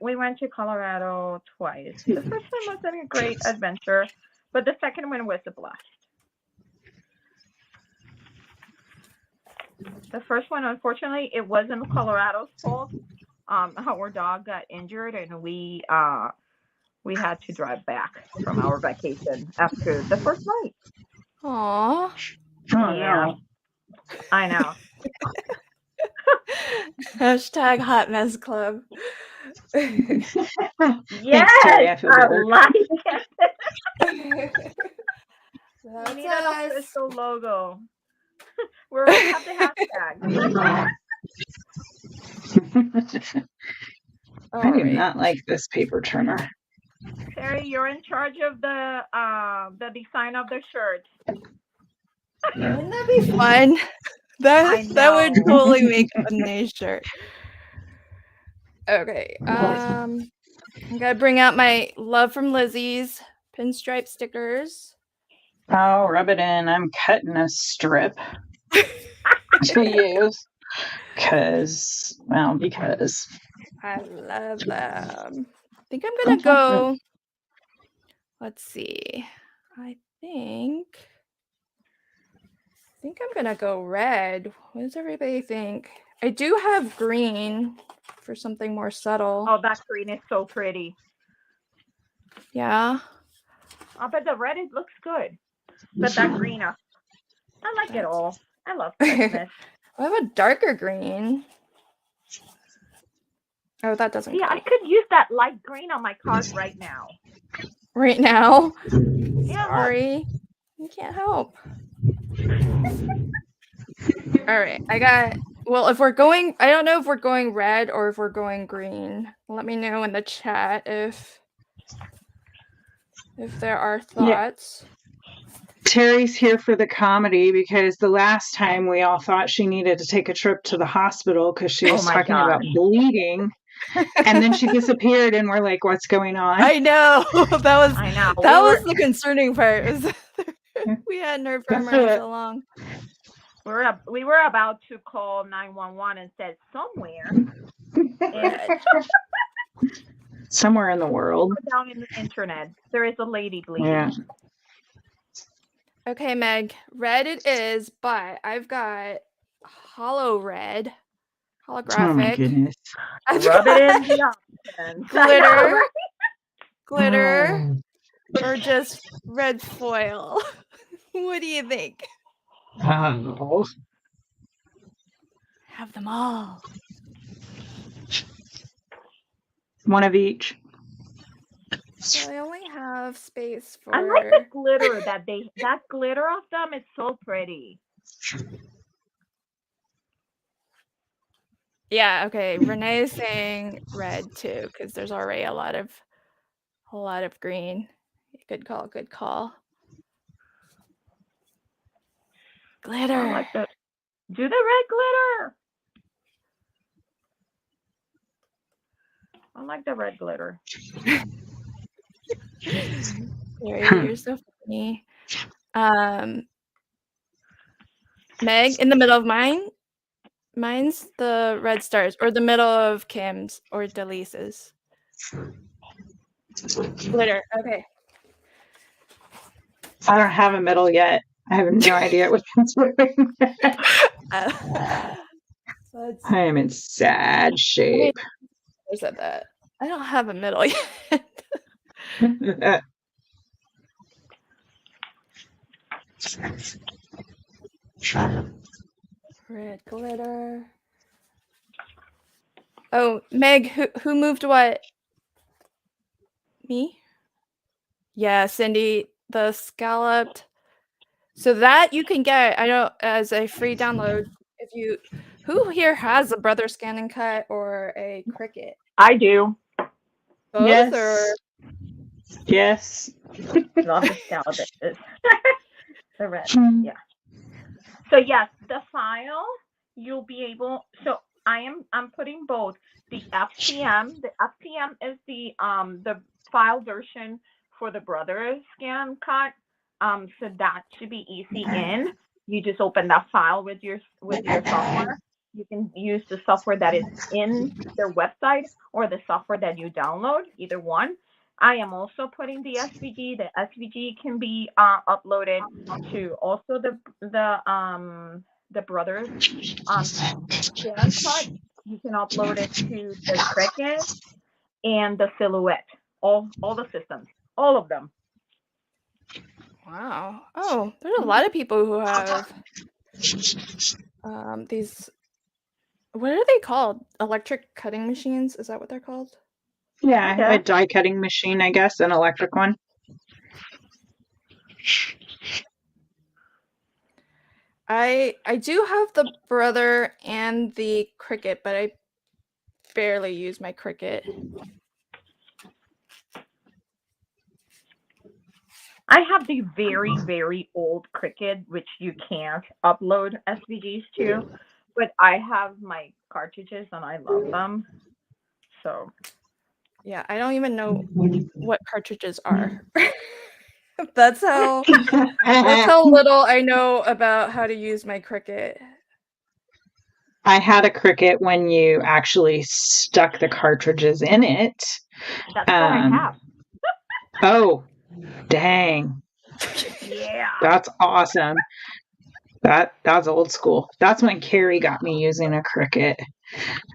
We went to Colorado twice. The first one wasn't a great adventure, but the second one was a blast. The first one, unfortunately, it wasn't Colorado's fault. Our dog got injured, and we had to drive back from our vacation after the first night. Aw. Oh, Yeah, no. I know. Hashtag Hot Mess Club. Yes, Thanks, Terry. I feel I better. like it. We That's need an us. official logo. We already have the hashtag. I do Alright. not like this paper turner. Terry, you're in charge of the design of the shirt. Wouldn't that be fun? I That would know. totally make a nice shirt. Okay. I gotta bring out my Love from Lizzie's pinstripe stickers. Oh, rub it in. I'm cutting a strip to use. Because. I love them. I think I'm gonna go. Let's see. I think I'm gonna go red. What does everybody think? I do have green for something more subtle. Oh, that green is so pretty. Yeah. Oh, but the red, it looks good. But that green, I like it all. I love Christmas. I have a darker green. Oh, that doesn't See, go. I could use that light green on my card right now. Right now? Yeah, Sorry. You can't help. Alright, I got... Well, if we're going... I don't know if we're going red or if we're going green. Let me know in the chat if there are thoughts. Yeah. Terry's here for the comedy because the last time we all thought she needed to take a trip to the hospital because she was talking about bleeding. And then she disappeared and we're like, what's going on? I know. I know. That was the concerning part. We hadn't heard from her in so long. We were about to call 911 and said somewhere somewhere in the world, down in the internet, there is a lady bleeding. Yeah. Okay, Meg, red it is, but I've got holo red, holographic. Oh my goodness! Rub it in the options. Glitter, or just red foil. What do you think? Oh. Have them all. One of each. So I only have space for. I like the glitter that glitter of them is so pretty. Yeah. Okay. Renee is saying red too because there's already a lot of green. Good call. Good call. Glitter. I like the red glitter. I like the red glitter. You're so funny. Meg, in the middle of mine's the red stars, or the middle of Kim's or Delisa's. Glitter. Okay. I don't have a middle yet. I have no idea what I'm doing. I am in sad shape. I said that. I don't have a middle yet. Red glitter. Oh, Meg, who moved what? Me? Yeah, Cindy, the scalloped. So that you can get, I know, as a free download. If you, who here has a Brother Scan and Cut or a Cricut? I do. Both yes. Or? Yes. Love the scalloped. The red. Yeah. So yes, the file you'll be able. So I'm putting both the FCM. The FCM is the file version for the Brother Scan Cut. So that should be easy in. You just open that file with your software. You can use the software that is in their website or the software that you download, either one. I am also putting the SVG. The SVG can be uploaded to also the brothers scan cut. You can upload it to the Cricut and the Silhouette. All the systems, all of them. Wow. Oh, there's a lot of people who have these. What are they called? Electric cutting machines? Is that what they're called? Yeah, Okay. a die cutting machine, I guess, an electric one. I do have the Brother and the Cricut, but I barely use my Cricut. I have the very, very old Cricut, which you can't upload SVGs to, but I have my cartridges and I love them. So Yeah, I don't even know what cartridges are. That's how little I know about how to use my Cricut. I had a Cricut when you actually stuck the cartridges in it. that's what I have. Oh, dang. Yeah. That's awesome. That's old school. That's when Carrie got me using a Cricut.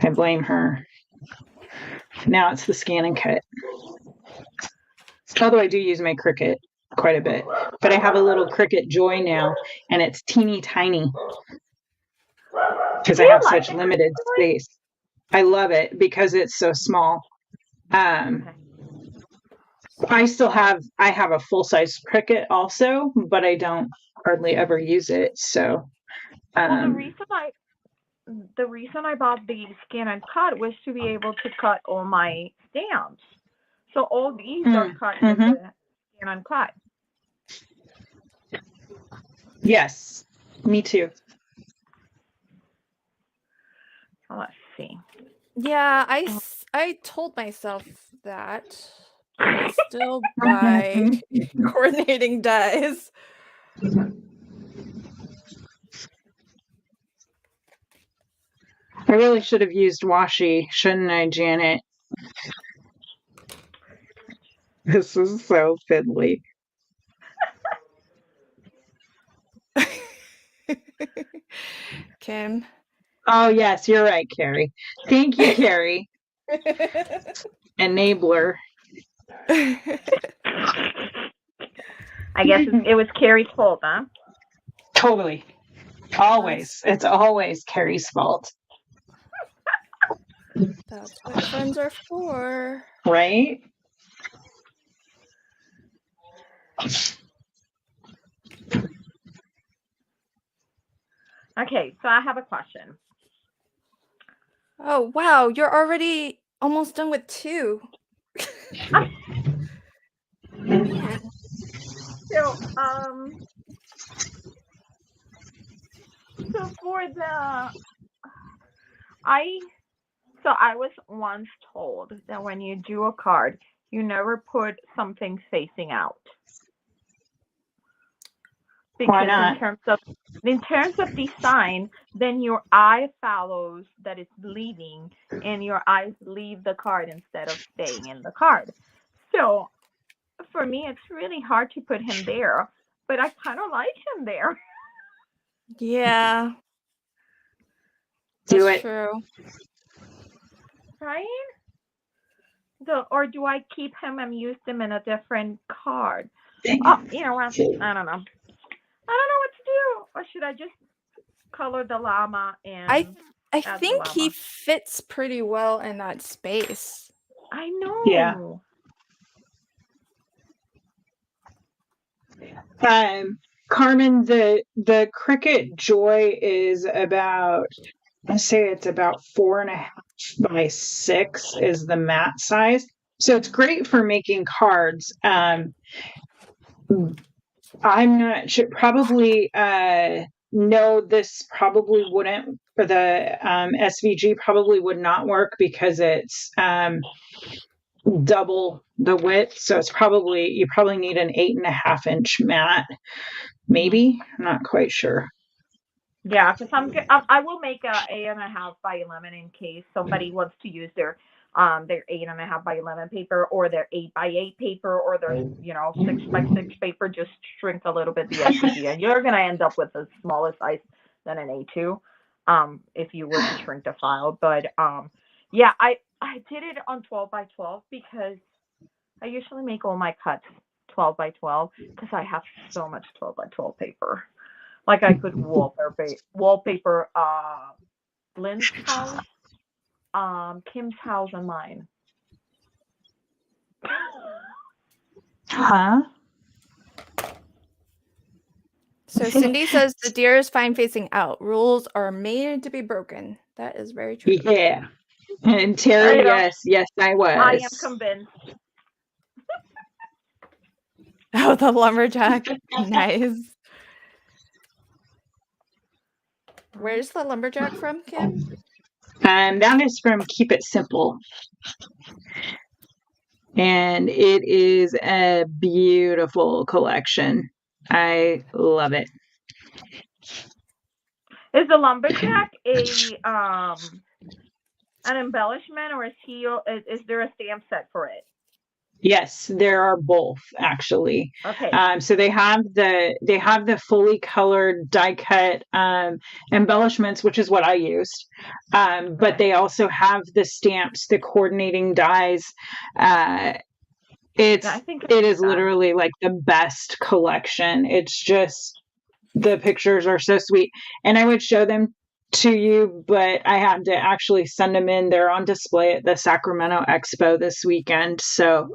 I blame her. Now it's the scan and cut. Although I do use my Cricut quite a bit. But I have a little Cricut Joy now, and it's teeny tiny. Because I have such limited space. I love it because it's so small. I have a full-size Cricut also, but I don't hardly ever use it. So well, the reason I bought the scan and cut was to be able to cut all my stamps. So all these are cut with the scan and cut. Yes, me too. Let's see. Yeah, I told myself that. I still buy coordinating dies. I really should have used washi, shouldn't I, Janet? This is so fiddly. Kim. Oh, yes, you're right, Carrie. Thank you, Carrie. Enabler. I guess it was Carrie's fault, huh? Totally. Always. It's always Carrie's fault. That's what friends are for. Right? Okay, so I have a question. Oh, wow, you're already almost done with 2. Man. So, for the, I was once told that when you do a card, you never put something facing out. Because why not? In terms of design, then your eye follows that it's leaving, and your eyes leave the card instead of staying in the card. So, for me, it's really hard to put him there, but I kind of like him there. Yeah. Do That's it. true. Right? Or do I keep him and use them in a different card? Oh, you know what? I don't know. I don't know what to do. Or should I just color the llama and I think he fits pretty well in that space. I know. Yeah. Carmen, the Cricut Joy is about, let's say it's about 4.5 by 6 is the mat size. So it's great for making cards. I'm not sure, probably, no, this probably wouldn't, for the SVG probably would not work because it's double the width. So it's you probably need an 8.5 inch mat. Maybe, I'm not quite sure. Yeah, because I will make a 8.5 by 11 in case somebody wants to use their 8.5 by 11 paper or their 8 by 8 paper or their 6 by 6 paper. Just shrink a little bit the STG, and you're gonna end up with a smaller size than an A2, if you were to shrink the file. But yeah, I did it on 12 by 12 because I usually make all my cuts 12 by 12 because I have so much 12 by 12 paper. Like I could wallpaper Lynn's house, Kim's house, and mine. Huh? So Cindy says the deer is fine facing out. Rules are made to be broken. That is very true. Yeah. And Terry, yes, I was. I am convinced. Oh, the lumberjack. Nice. Where's the lumberjack from, Kim? That is from Keep It Simple. And it is a beautiful collection. I love it. Is the lumberjack an embellishment, or is there a stamp set for it? Yes, there are both actually. Okay. So they have the fully colored die cut embellishments, which is what I used. But they also have the stamps, the coordinating dies. It is literally like the best collection. It's just the pictures are so sweet, and I would show them to you, but I had to actually send them in. They're on display at the Sacramento Expo this weekend. So,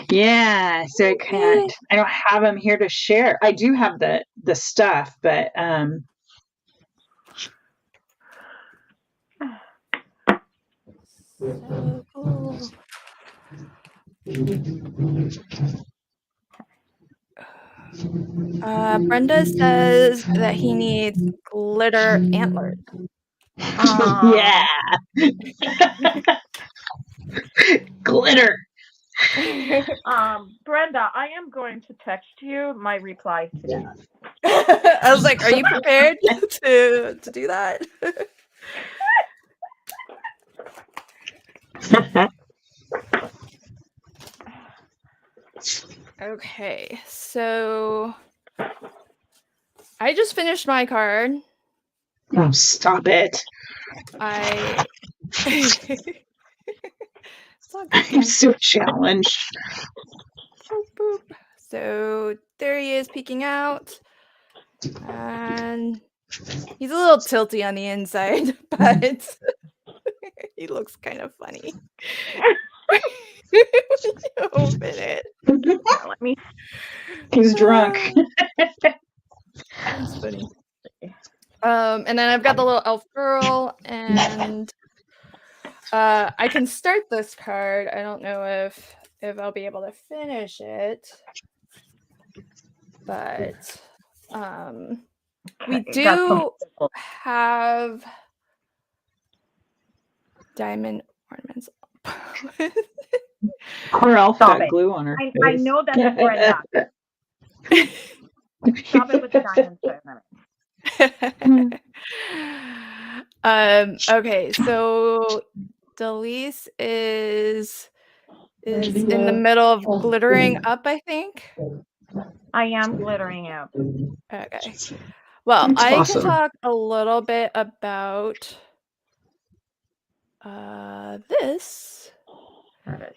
yeah, so I don't have them here to share. I do have the stuff, but, So cool. Brenda says that he needs glitter antlers. Yeah. Glitter. Brenda, I am going to text you my reply to that. I was like, are you prepared to do that? Okay, so I just finished my card. Oh, stop it. I'm so challenged. So there he is peeking out. And he's a little tilty on the inside, but he looks kind of funny. Open it. Let me. He's drunk. That's funny. And then I've got the little elf girl, and I can start this card. I don't know if I'll be able to finish it, but we do have diamond ornaments. Her elf got glue on her face. I know that's Brenda. Stop it with the diamonds. Okay, so Delise is in the middle of glittering up, I think. I am glittering up. Okay. Well, I can talk a little bit about this.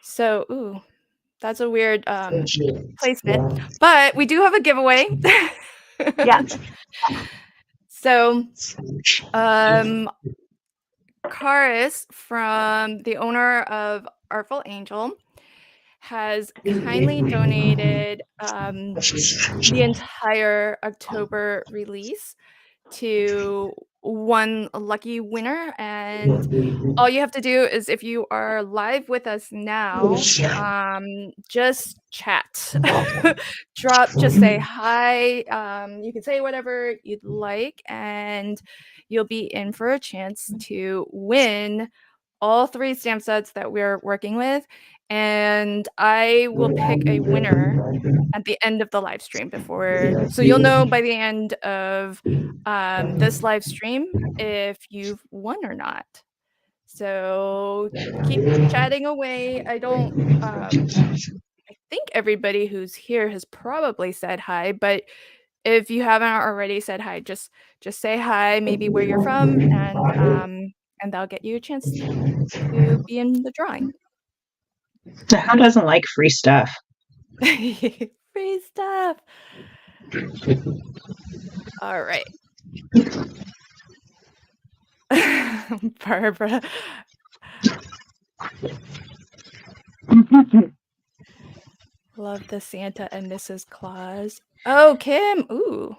So, ooh, that's a weird placement. But we do have a giveaway. Yes. So, Karis, from the owner of Artful Angel, has kindly donated the entire October release to one lucky winner, and all you have to do is, if you are live with us now, just chat. Just say hi. You can say whatever you'd like, and you'll be in for a chance to win all 3 stamp sets that we're working with. and I will pick a winner at the end of the live stream so you'll know by the end of this live stream if you've won or not. So keep chatting away. I think everybody who's here has probably said hi, but if you haven't already said hi, just say hi, maybe where you're from, and that'll get you a chance to be in the drawing. Who doesn't like free stuff? Free stuff. All right. Barbara. Love the Santa and Mrs. Claus. Oh, Kim. Ooh.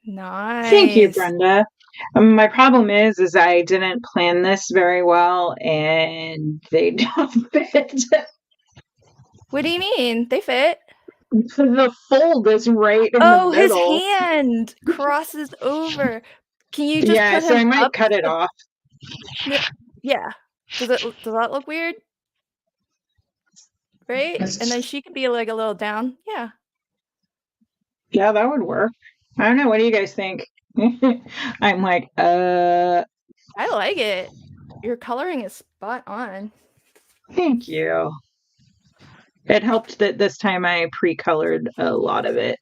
Nice. Thank you, Brenda. My problem is I didn't plan this very well, and they don't fit. What do you mean? They fit. The fold is right in the middle. His hand crosses over. Can you just put so him I might up cut it off. Yeah. Does that look weird? Right? And then she could be like a little down. Yeah. Yeah, that would work. I don't know. What do you guys think? I'm like, I like it. Your coloring is spot on. Thank you. It helped that this time I pre-colored a lot of it.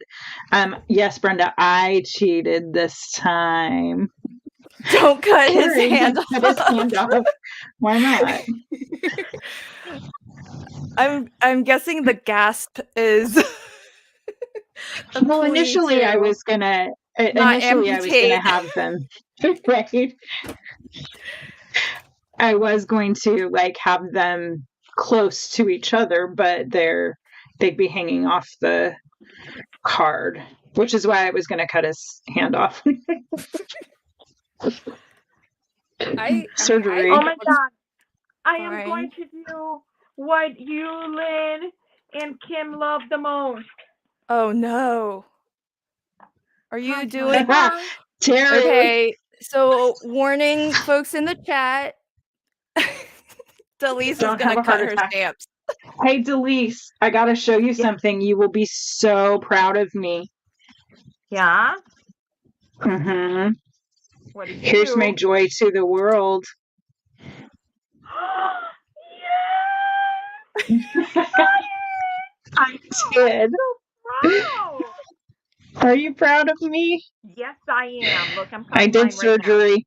Yes, Brenda, I cheated this time. Don't cut his hand off. Cut his hand off. Why not? I'm guessing the gasp is. Well, initially I was gonna have them right. I was going to like have them close to each other, but they'd be hanging off the card, which is why I was going to cut his hand off. Surgery. Oh my God! I am going to do what you, Lynn, and Kim love the most. Oh no! Are you doing Terry? Okay, so warning, folks in the chat. Delise is gonna cut her stamps. Hey, Delise, I gotta show you something. You will be so proud of me. Yeah? Mm-hmm. What did you Here's do? my joy to the world. Yes! I did. Wow! Are you proud of me? Yes, I am. Look, I'm cutting I did surgery. Right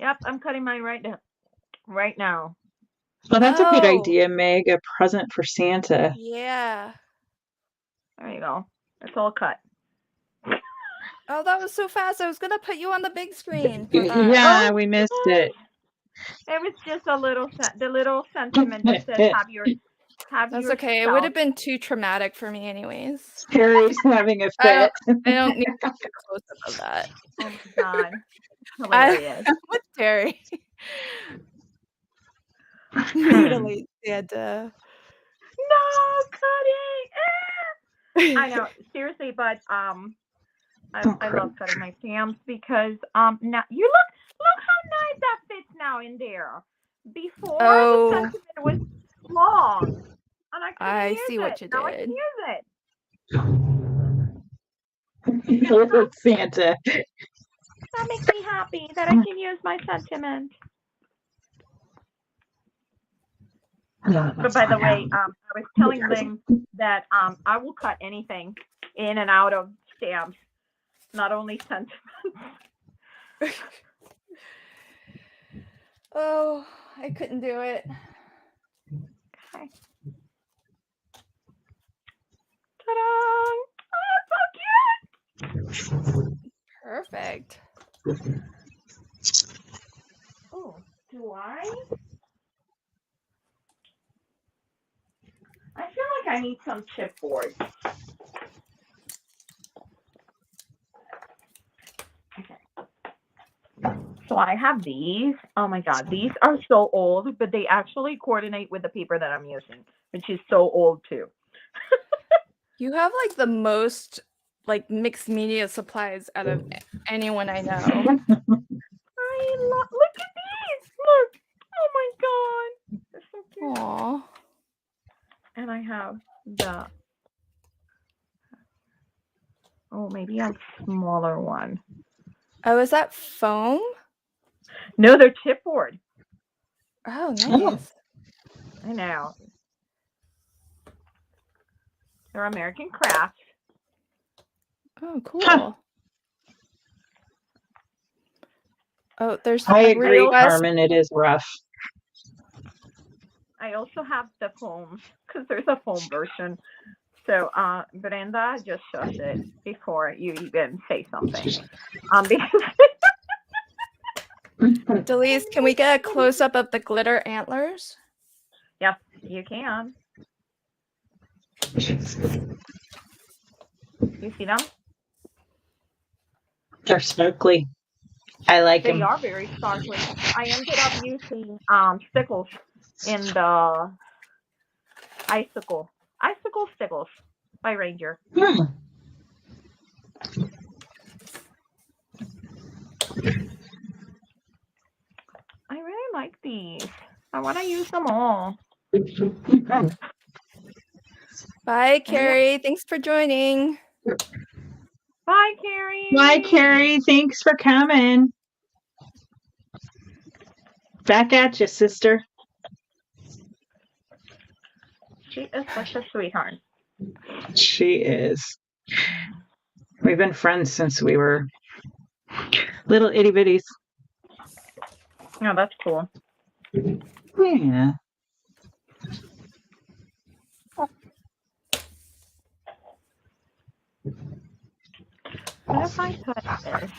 now. Yep, I'm cutting mine right now. Right now. Well, that's a good idea, Meg. A present for Santa. Yeah. There you go. It's all cut. Oh, that was so fast. I was gonna put you on the big screen. Yeah, we missed it. It was just the little sentiment that says That's okay. It would have been too traumatic for me anyways. Terry's having a fit. I don't need to get close up of that. Oh my God. Hilarious. With Terry. Mutilate Santa. No, cutting! I know, seriously, but I love cutting my stamps because now you look how nice that fits now in there. Before the sentiment was long. And I see what you now did. I can use it. Little Santa. That makes me happy that I can use my sentiment. But by the way, I was telling Ling that I will cut anything in and out of stamps, not only sentiments. Oh, I couldn't do it. Okay. Ta-da! Oh, so cute! Perfect. Oh, do I? I feel like I need some chipboard. Okay. So I have these. Oh my God, these are so old, but they actually coordinate with the paper that I'm using, which is so old too. You have like the most like mixed media supplies out of anyone I know. Look at these. Look. Oh my God. They're so cute. Aww. And I have the, maybe a smaller one. Oh, is that foam? No, they're chipboard. Oh, nice. I know. They're American crafts. Oh, cool. Huh. Oh, there's I a agree, request. Carmen. It is rough. I also have the foam because there's a foam version. So Brenda just shush it before you even say something. Delise, can we get a close up of the glitter antlers? Yes, you can. You see them? They're sparkly. I like They them. are very sparkly. I ended up using stickles in the icicle stickles by Ranger. I really like these. I want to use them all. Bye, Carrie. Thanks for joining. Bye, Carrie. Bye, Carrie. Thanks for coming. Back at you, sister. She is such a sweetheart. She is. We've been friends since we were little itty bitties. Oh, that's cool. Yeah. What if I put this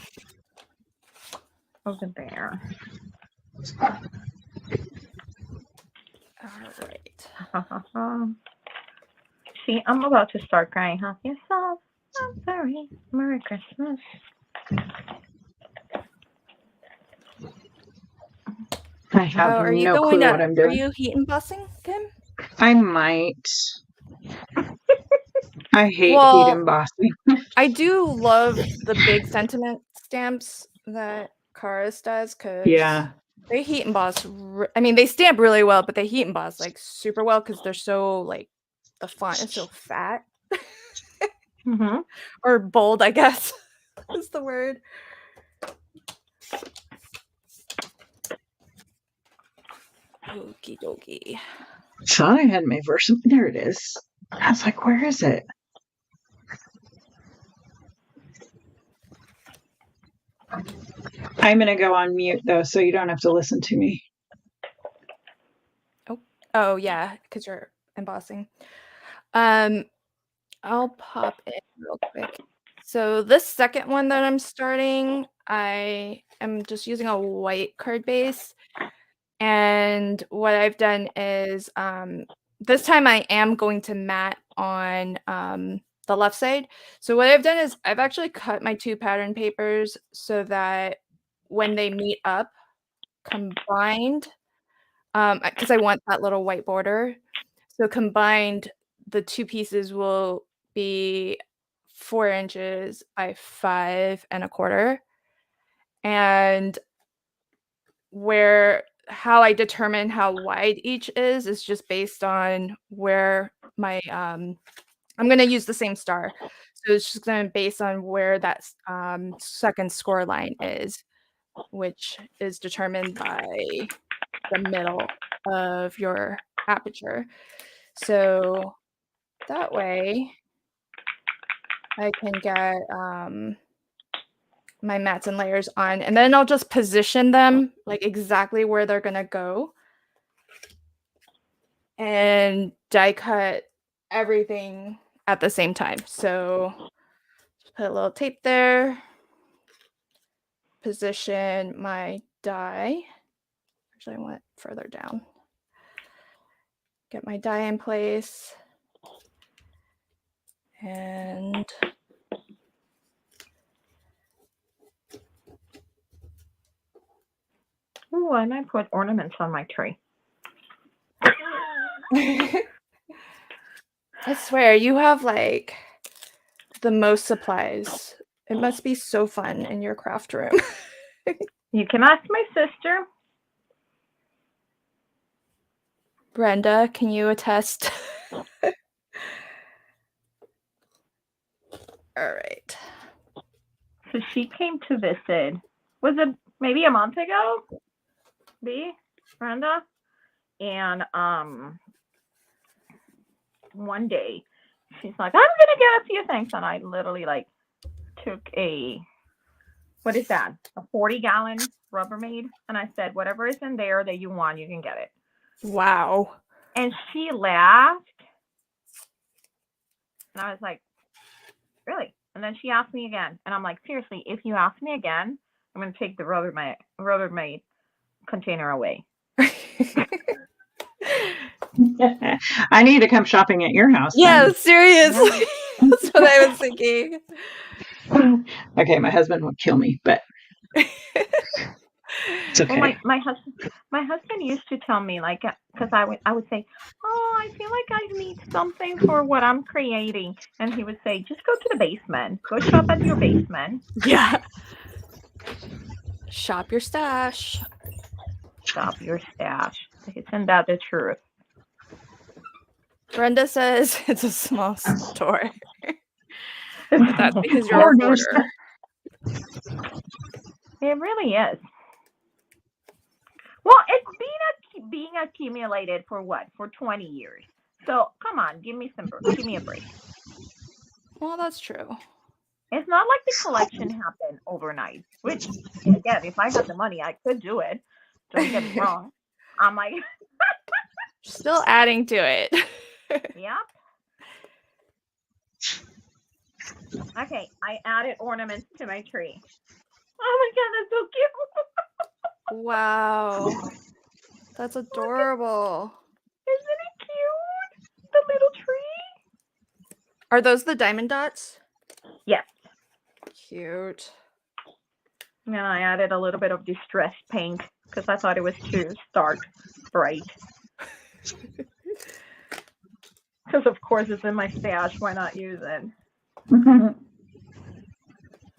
over there? All right. See, I'm about to start crying. Help yourself. I'm sorry. Merry Christmas. I have are you no going clue to, what I'm Are doing. you heat embossing, Kim? I might. I hate Well, heat embossing. I do love the big sentiment stamps that Karis does because Yeah. they heat emboss. I mean, they stamp really well, but they heat emboss like super well because they're so like the font is so fat or bold, I guess is the word. Okie dokie. Thought I had my verse. There it is. I was like, where is it? I'm going to go on mute, though, so you don't have to listen to me. Oh, yeah, because you're embossing. I'll pop in real quick. So this second one that I'm starting, I am just using a white card base. And what I've done is this time I am going to mat on the left side. So what I've done is I've actually cut my two pattern papers so that when they meet up, combined, because I want that little white border. So combined, the two pieces will be 4 inches by 5 1/4. And how I determine how wide each is just based on where my I'm going to use the same star. So it's just going to based on where that second score line is, which is determined by the middle of your aperture. So that way I can get my mats and layers on, and then I'll just position them like exactly where they're gonna go and die cut everything at the same time. So just put a little tape there, position my die. Actually, I want it further down. Get my die in place. And Ooh, I might put ornaments on my tree. I swear, you have like the most supplies. It must be so fun in your craft room. You can ask my sister. Brenda, can you attest? All right. So she came to visit. Was it maybe a month ago? Brenda? And one day she's like, I'm gonna get a few things, and I literally like took what is that? A 40-gallon Rubbermaid, and I said, whatever is in there that you want, you can get it. Wow. And she laughed, and I was like, really? And then she asked me again, and I'm like, seriously, if you ask me again, I'm gonna take the Rubbermaid container away. I need to come shopping at your house. Yeah, seriously. That's what I was thinking. Okay, my husband would kill me, but it's okay. Well, my husband used to tell me, like, because I would say, oh, I feel like I need something for what I'm creating, and he would say, just go to the basement, go shop at your basement. Yeah. Shop your stash. Shop your stash. Isn't that the truth? Brenda says it's a small store. But that's because you're a hoarder. It really is. Well, it's being accumulated for what? For 20 years. So come on, give me a break. Well, that's true. It's not like the collection happened overnight. Which, again, if I had the money, I could do it. Don't get me wrong. I'm like, still adding to it. Yep. Okay, I added ornaments to my tree. Oh my god, that's so cute. Wow. That's adorable. Isn't it cute? The little tree. Are those the diamond dots? Yes. Cute. And I added a little bit of distressed pink because I thought it was too stark bright. Because of course it's in my stash. Why not use it?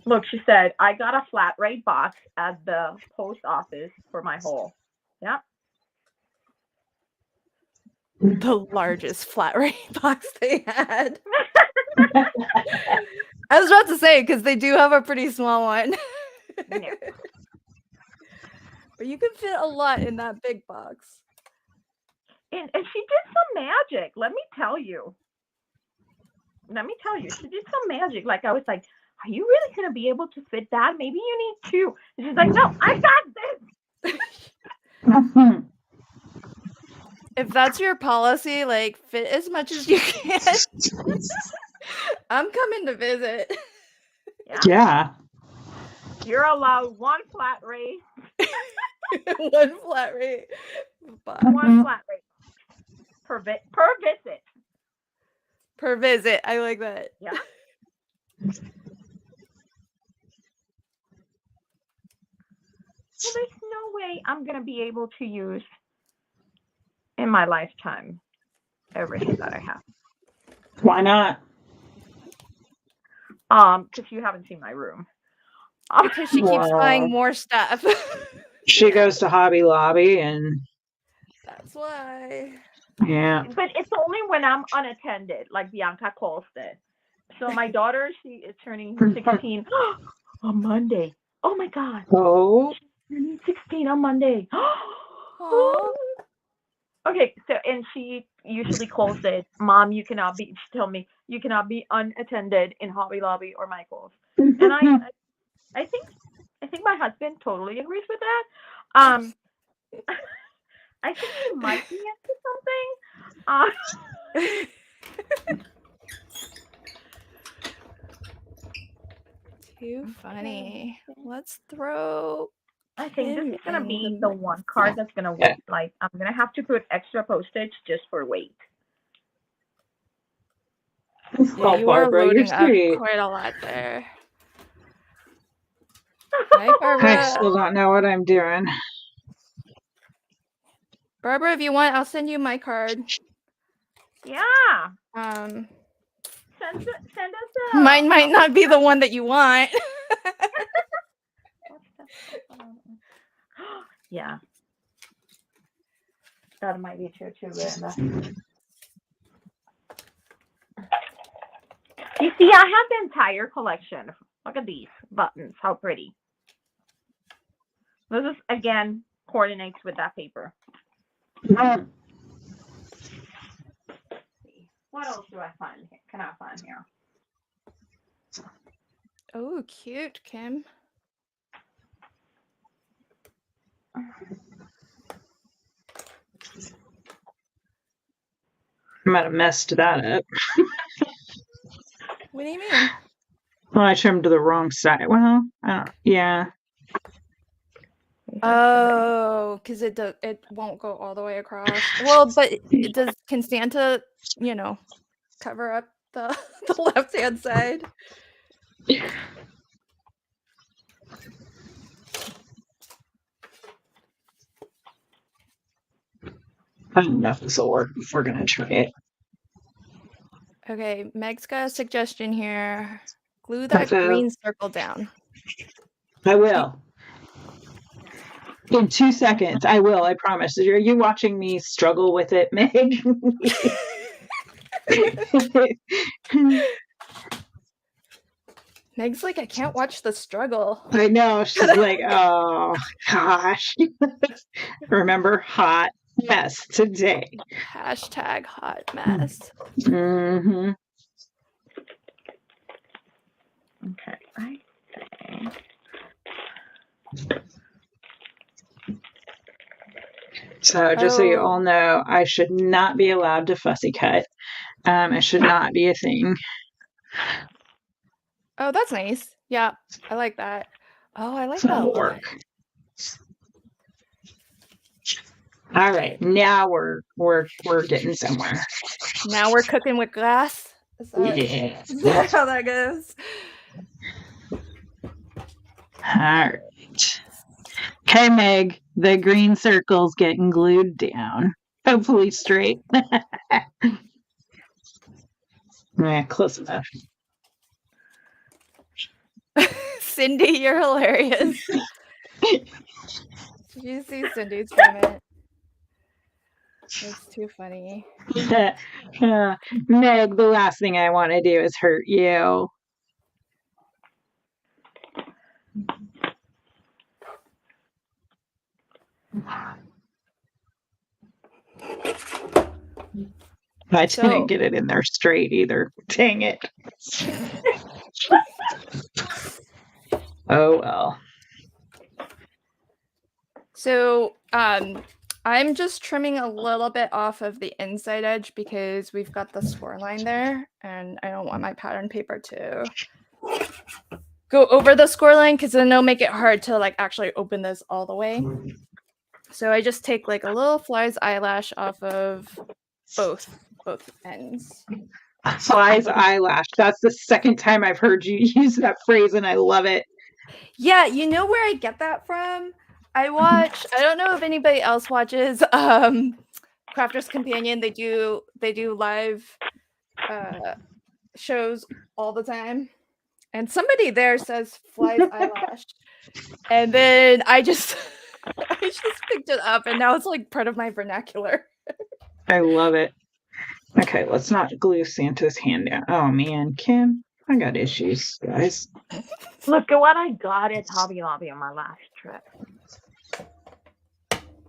Look, she said, I got a flat rate box at the post office for my hole. Yep. The largest flat rate box they had. I was about to say, because they do have a pretty small one. Yeah. But you can fit a lot in that big box. And she did some magic. Let me tell you. She did some magic. Like, I was like, are you really going to be able to fit that? Maybe you need two. And she's like, no, I got this. If that's your policy, like, fit as much as you can. I'm coming to visit. Yeah. You're allowed one flat rate. One flat rate. One flat rate. Per visit. Per visit. I like that. Yeah. Well, there's no way I'm going to be able to use in my lifetime everything that I have. Why not? Because you haven't seen my room. Because she keeps buying more stuff. She goes to Hobby Lobby and... That's why. Yeah. But it's only when I'm unattended, like Bianca calls it. So my daughter, she is turning 16 on Monday. Oh my God. Oh. She's turning 16 on Monday. Aww. Okay, so, and she usually calls it, Mom, she told me, you cannot be unattended in Hobby Lobby or Michael's. And I think my husband totally agrees with that. I think he might be into something. Too funny. Let's throw. I think this is going to be the one card that's going to weight. Like, I'm going to have to put extra postage just for weight. Yeah, you are loading up quite a lot there. Hi, Barbara. I still don't know what I'm doing. Barbara, if you want, I'll send you my card. Yeah. Send us a... Mine might not be the one that you want. Yeah. That might be true too, Brenda. See, I have the entire collection. Look at these buttons. How pretty. This is, again, coordinates with that paper. What else do I find? Can I find here? Oh, cute, Kim. I might have messed that up. What do you mean? Well, I trimmed to the wrong side. Well, yeah. Oh, because it won't go all the way across. Well, but can Santa, cover up the left-hand side? I don't know if this will work. We're gonna try it. Okay, Meg's got a suggestion here. Glue that green circle down. I will. In 2 seconds, I will. I promise. Are you watching me struggle with it, Meg? Meg's like, I can't watch the struggle. I know. She's like, oh gosh. Remember, hot mess today. Hashtag hot mess. Mm-hmm. Okay, I think. So just so you all know, I should not be allowed to fussy cut. It should not be a thing. Oh, that's nice. Yeah, I like that. Oh, I like that work. All right, now we're getting somewhere. Now we're cooking with glass. Is that how that goes? All right. Okay, Meg, the green circle's getting glued down. Hopefully straight. Yeah, close enough. Cindy, you're hilarious. Did you see Cindy's comment? It's too funny. Meg, the last thing I want to do is hurt you. I didn't get it in there straight either. Dang it. Oh well. So I'm just trimming a little bit off of the inside edge because we've got the score line there, and I don't want my pattern paper to go over the score line because then it'll make it hard to like actually open this all the way. So I just take like a little fly's eyelash off of both ends. Fly's eyelash. That's the second time I've heard you use that phrase, and I love it. Yeah, you know where I get that from? I don't know if anybody else watches Crafter's Companion. They do live shows all the time. And somebody there says fly's eyelash. And then I just picked it up, and now it's like part of my vernacular. I love it. Okay, let's not glue Santa's hand down. Oh man, Kim, I got issues, guys. Look at what I got at Hobby Lobby on my last trip.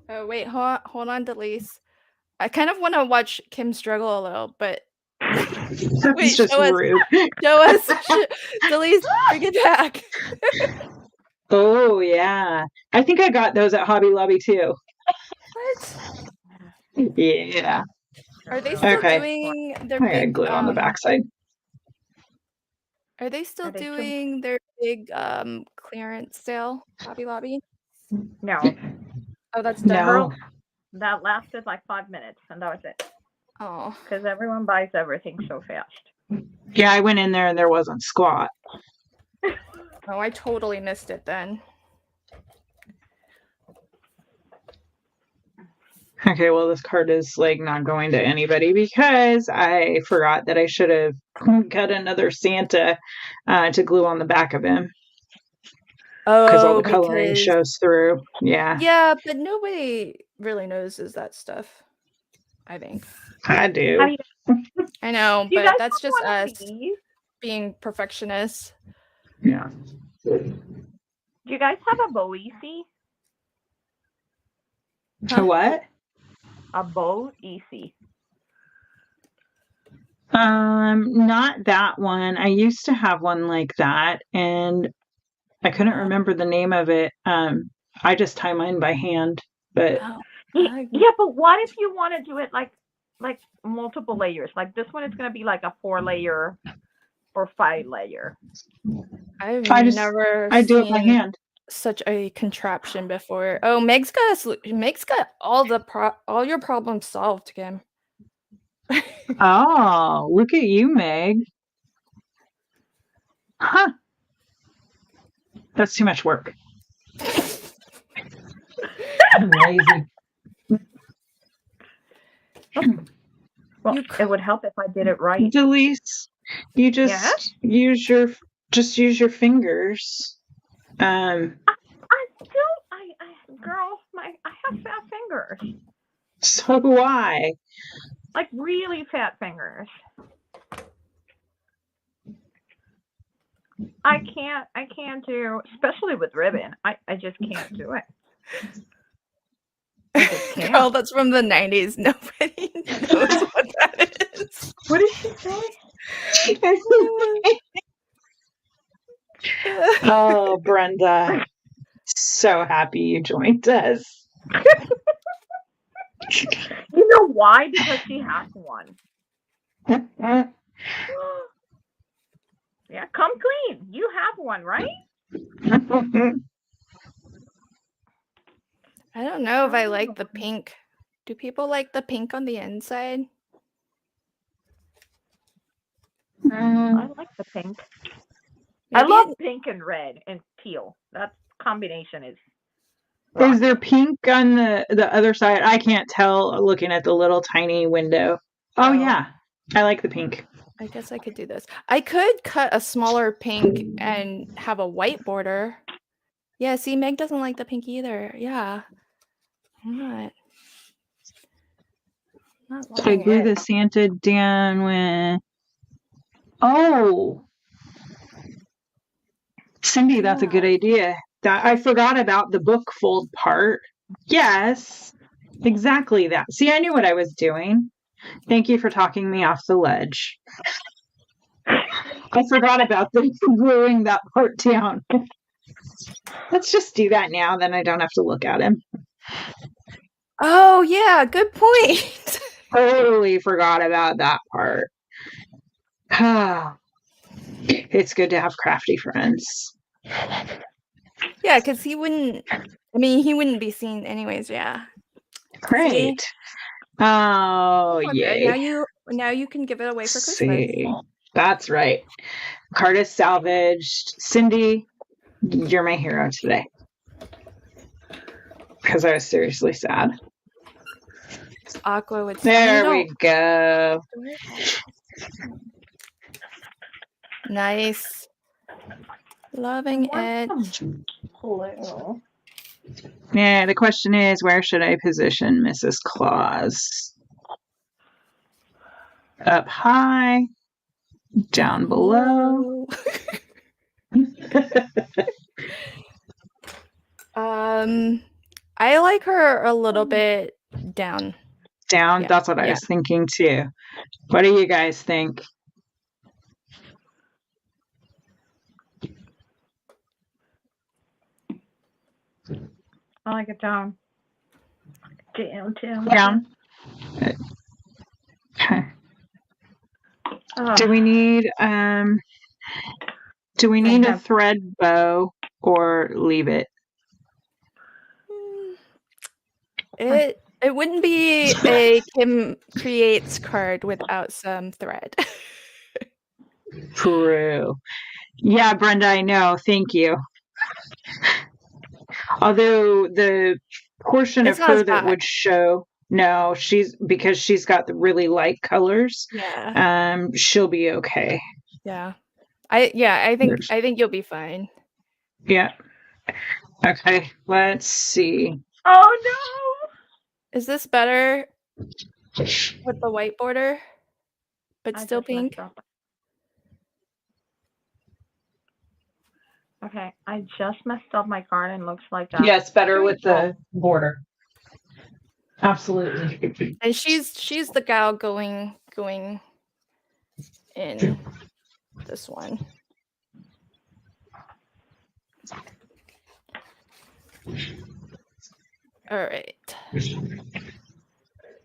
Oh wait, hold on, Delise. I kind of want to watch Kim struggle a little, but wait, just rude. Show us, Delise, bring it back. Oh yeah, I think I got those at Hobby Lobby too. What? Yeah. Are they still doing their big glue on the backside? Are they still doing their big clearance sale, Hobby Lobby? No. Oh, that's done. No. That lasted like 5 minutes, and that was it. Oh. Because everyone buys everything so fast. Yeah, I went in there and there wasn't squat. Oh, I totally missed it then. Okay, well, this card is like not going to anybody because I forgot that I should have got another Santa to glue on the back of him. Oh, because all the coloring shows through. Yeah. Yeah, but nobody really notices that stuff, I think. I do. I know, but that's just us. being perfectionist. Yeah. Do you guys have a bow easy? A what? A bow easy. Not that one. I used to have one like that, and I couldn't remember the name of it. I just tie mine by hand, but Yeah, but what if you want to do it like multiple layers? Like this one is going to be like a 4-layer or 5-layer. I've I do it by seen hand. such a contraption before. Oh, Meg's got all your problems solved, Kim. Oh, look at you, Meg. Huh. That's too much work. I'm lazy. Well, it would help if I did it right. Delise, you just use your fingers. Girl, I have fat fingers. So do I. Like really fat fingers. I can't do, especially with ribbon. I just can't do it. I just can't. Girl, that's from the 90s. Nobody knows what that is. What did she say? Oh, Brenda. So happy you joined us. You know why? Because she has one. Yeah, come clean. You have one, right? I don't know if I like the pink. Do people like the pink on the inside? I like the pink. Maybe I love pink and red and teal. That combination is. Is there pink on the other side? I can't tell looking at the little tiny window. Oh, yeah. I like the pink. I guess I could do this. I could cut a smaller pink and have a white border. Yeah, see, Meg doesn't like the pink either. Yeah. I'm not I glue the Santa down with... Oh! Cindy, that's a good idea. I forgot about the book fold part. Yes, exactly that. See, I knew what I was doing. Thank you for talking me off the ledge. I forgot about the gluing that part down. Let's just do that now, then I don't have to look at him. Oh, yeah, good point. Totally forgot about that part. It's good to have crafty friends. Yeah, because he wouldn't be seen anyways, yeah. Great. See? Oh, okay, yay. Now you can give it away for Christmas. See. That's right. Card is salvaged. Cindy, you're my hero today. Because I was seriously sad. Aqua would. There we go. Nice. Loving it. Hello. Yeah, the question is, where should I position Mrs. Claus? Up high, down below. I like her a little bit down. Down? Yeah. That's what I was thinking too. What do you guys think? I like it down. Down. Okay. Do we need a thread bow or leave it? It wouldn't be a Kim Kreates card without some thread. True. Yeah, Brenda, I know. Thank you. Although the portion of her that would show, no, because she's got the really light colors. Yeah. She'll be okay. Yeah. I think you'll be fine. Yeah. Okay. Let's see. Oh no! Is this better with the white border, but still pink? Okay, I just messed up my card and looks like that. Yeah, it's better with the border. Absolutely. And she's the gal going in this one. All right.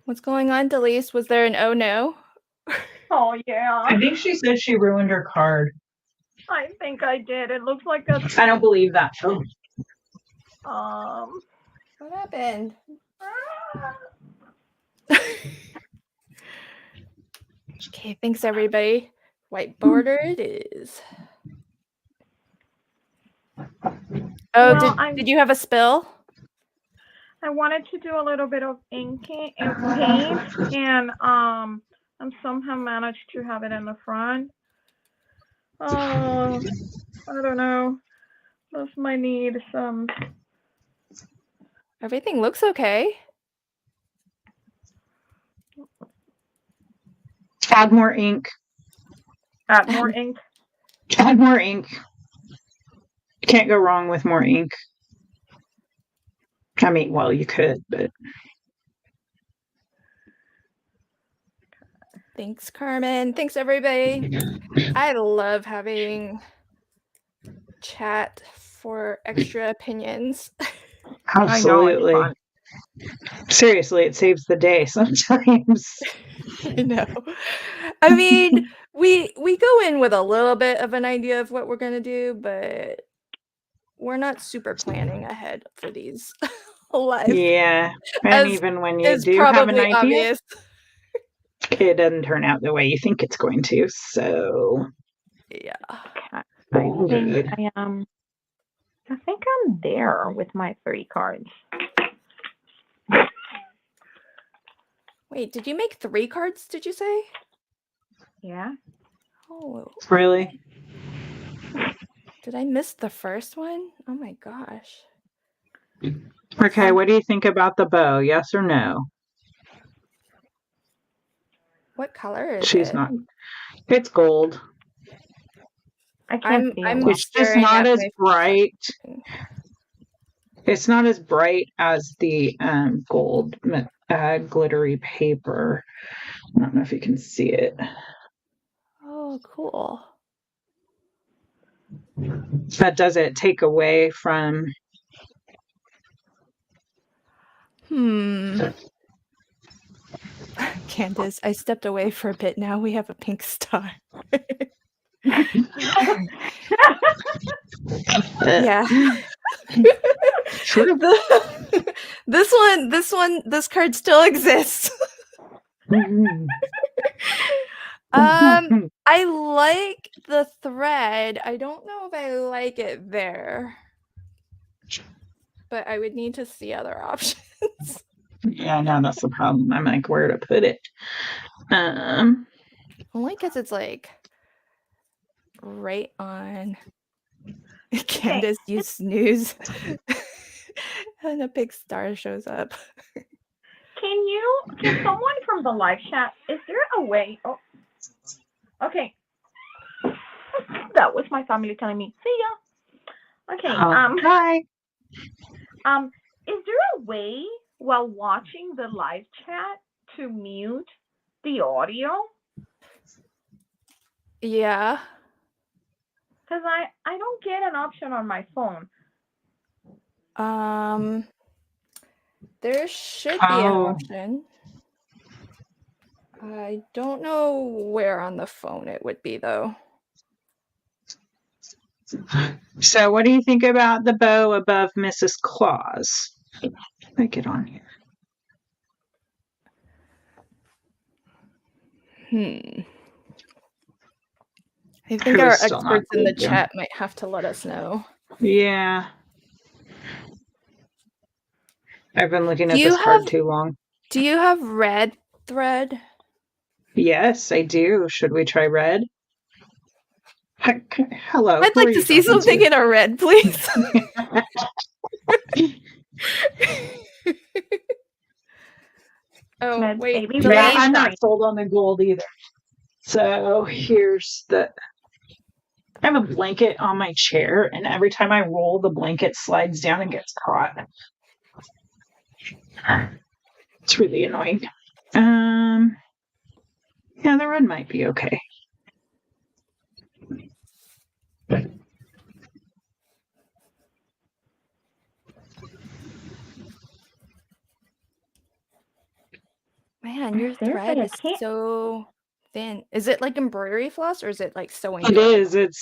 What's going on, Delise? Was there an oh no? Oh yeah. I think she said she ruined her card. I think I did. It looks like a I don't believe that. What happened? Okay, thanks everybody. White border it is. Oh, Well, did you have a spill? I wanted to do a little bit of ink and paint, and I somehow managed to have it in the front. I don't know. This might need some. Everything looks okay. Add more ink. Add more ink. Add more ink. Can't go wrong with more ink. I mean, well, you could, but. Thanks, Carmen. Thanks, everybody. I love having chat for extra opinions. Absolutely. I know, seriously, it saves the day sometimes. I know. I mean, we go in with a little bit of an idea of what we're going to do, but we're not super planning ahead for these live. Yeah. And even when you do have an idea, obvious. It doesn't turn out the way you think it's going to. So, yeah. I think I'm there with my 3 cards. Wait, did you make 3 cards, did you say? Yeah. Oh. Really? Did I miss the first one? Oh my gosh. Okay, what do you think about the bow? Yes or no? What color is it? She's not. It's gold. I can't see it. It's just not as bright. It's not as bright as the gold glittery paper. I don't know if you can see it. Oh, cool. But does it take away from... Candace, I stepped away for a bit. Now we have a pink star. Yeah. Sure. This card still exists. I like the thread. I don't know if I like it there, but I would need to see other options. Yeah, no, that's the problem. I'm like, where to put it? Only because it's like right on. Candace, you snooze. And a big star shows up. Can someone from the live chat, is there a way? Oh, okay. That was my family telling me, see ya. Okay. Hi. Is there a way while watching the live chat to mute the audio? Yeah. Because I don't get an option on my phone. There should be an option. I don't know where on the phone it would be, though. So what do you think about the bow above Mrs. Claus? Make it on here. I think our experts in the chat might have to let us know. Yeah. I've been looking at this card too long. Do you have red thread? Yes, I do. Should we try red? Hello. I'd like to see something in a red, please. Oh, wait. Yeah, I'm not sold on the gold either. So here's the I have a blanket on my chair, and every time I roll, the blanket slides down and gets caught. It's really annoying. Yeah, the red might be okay. Man, your Seriously, thread I is can't. so thin. Is it like embroidery floss or is it like sewing It thread? is. It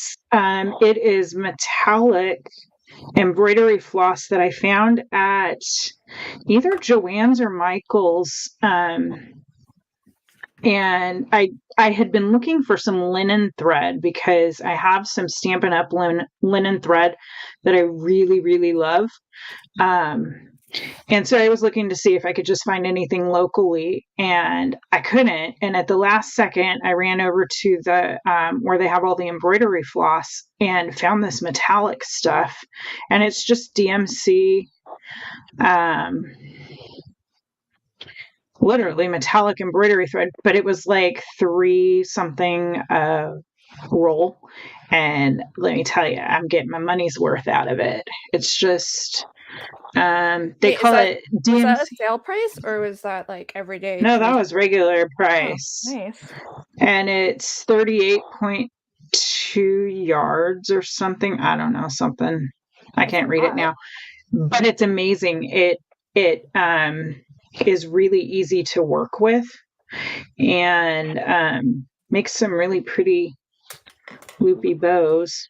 is metallic embroidery floss that I found at either Joann's or Michael's. And I had been looking for some linen thread because I have some Stampin' Up! Linen thread that I really, really love. And so I was looking to see if I could just find anything locally, and I couldn't. And at the last second, I ran over to the where they have all the embroidery floss and found this metallic stuff, and it's just DMC, literally metallic embroidery thread, but it was like 3 something roll, and let me tell you, I'm getting my money's worth out of it. It's just. They Wait, call it was that a DMC. sale price or was that like everyday? No, that was regular Oh, price. nice. And it's 38.2 yards or something. I don't know, something. I can't read it now. But it's amazing. It is really easy to work with, and makes some really pretty loopy bows.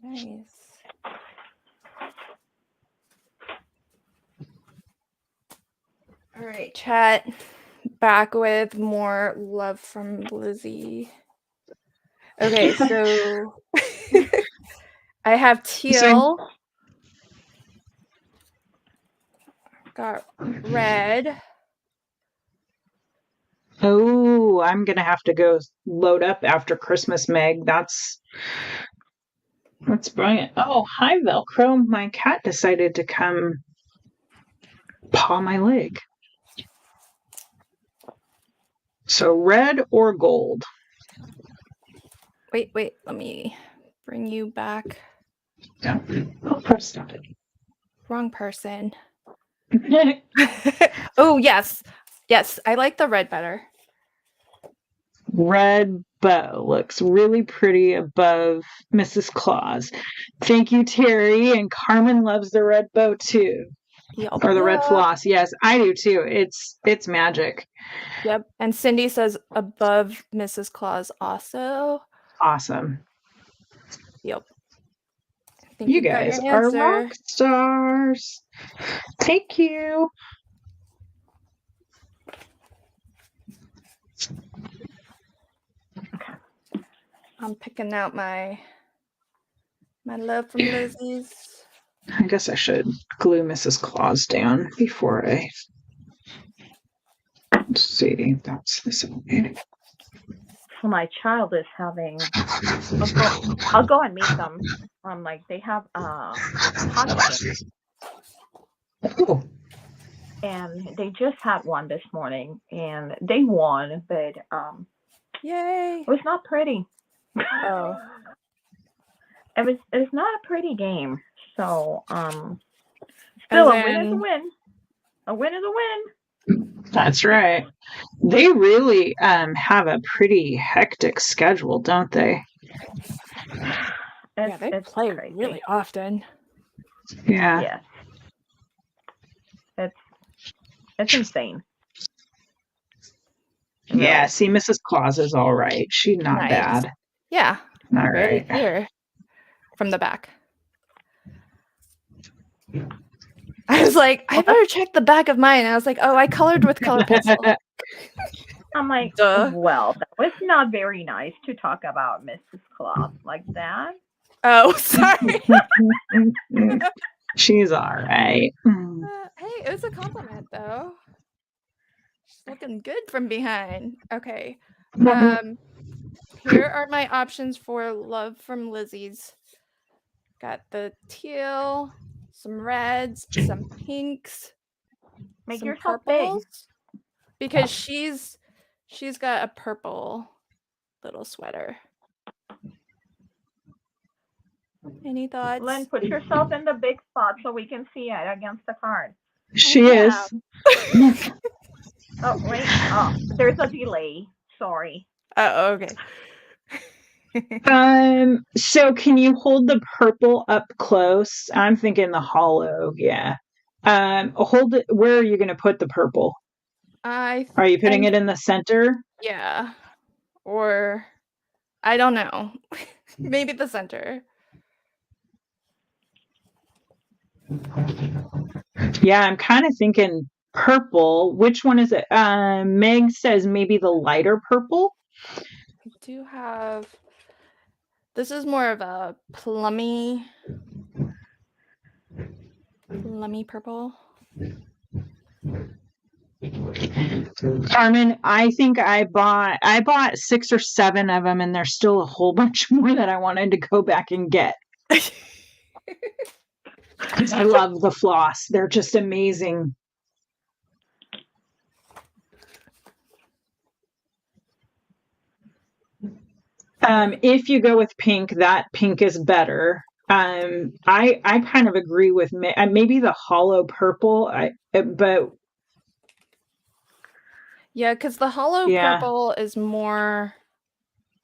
Nice. All right, chat. Back with more love from Lizzie. Okay, so I have teal. Got red. Oh, I'm gonna have to go load up after Christmas, Meg. That's brilliant. Oh, hi, Velcro. My cat decided to come paw my leg. So red or gold? Wait, let me bring you back. Yeah. Oh, press stop it. Wrong person. Oh, yes. Yes, I like the red better. Red bow looks really pretty above Mrs. Claus. Thank you, Terry. And Carmen loves the red bow too. Yep. Or the red floss. Yes, I do too. It's magic. Yep. And Cindy says above Mrs. Claus also. Awesome. Yep. I think You guys are rock stars. Thank you. I'm picking out my love from Lizzie's. I guess I should glue Mrs. Claus down before I. Let's see. That's this way. So my child is having. I'll go and meet them. Like they have hockey game. Oh. And they just had one this morning, and they won, but Yay! it was not pretty. Oh. It was not a pretty game. So still a win is a win. A win is a win. That's right. They really have a pretty hectic schedule, don't they? Yeah, they play crazy. Really often. Yeah. Yes. It's insane. Yeah, see, Mrs. Claus is all right. She's not bad. Yeah. All right. Here. From the back. I was like, I better check the back of mine. And I was like, oh, I colored with color pencil. I'm like, duh. Well, that was not very nice to talk about Mrs. Claus like that. Oh, sorry. She's all right. Hey, it was a compliment, though. She's looking good from behind. Okay. Here are my options for love from Lizzie's. Got the teal, some reds, some pinks, Make some yourself purples. big. Because she's got a purple little sweater. Any thoughts? Lynn, put yourself in the big spot so we can see it against the card. She is. Oh, wait. Oh, there's a delay. Sorry. Oh, okay. So can you hold the purple up close? I'm thinking the hollow, yeah. Hold it. Where are you going to put the purple? Are you putting it in the center? Yeah. Or I don't know. Maybe the center. Yeah, I'm kind of thinking purple. Which one is it? Meg says maybe the lighter purple. I do have. This is more of a plummy purple. Carmen, I think I bought 6 or 7 of them, and there's still a whole bunch more that I wanted to go back and get. Because I love the floss. They're just amazing. If you go with pink, that pink is better. I kind of agree with maybe the hollow purple. But yeah, because the hollow purple is more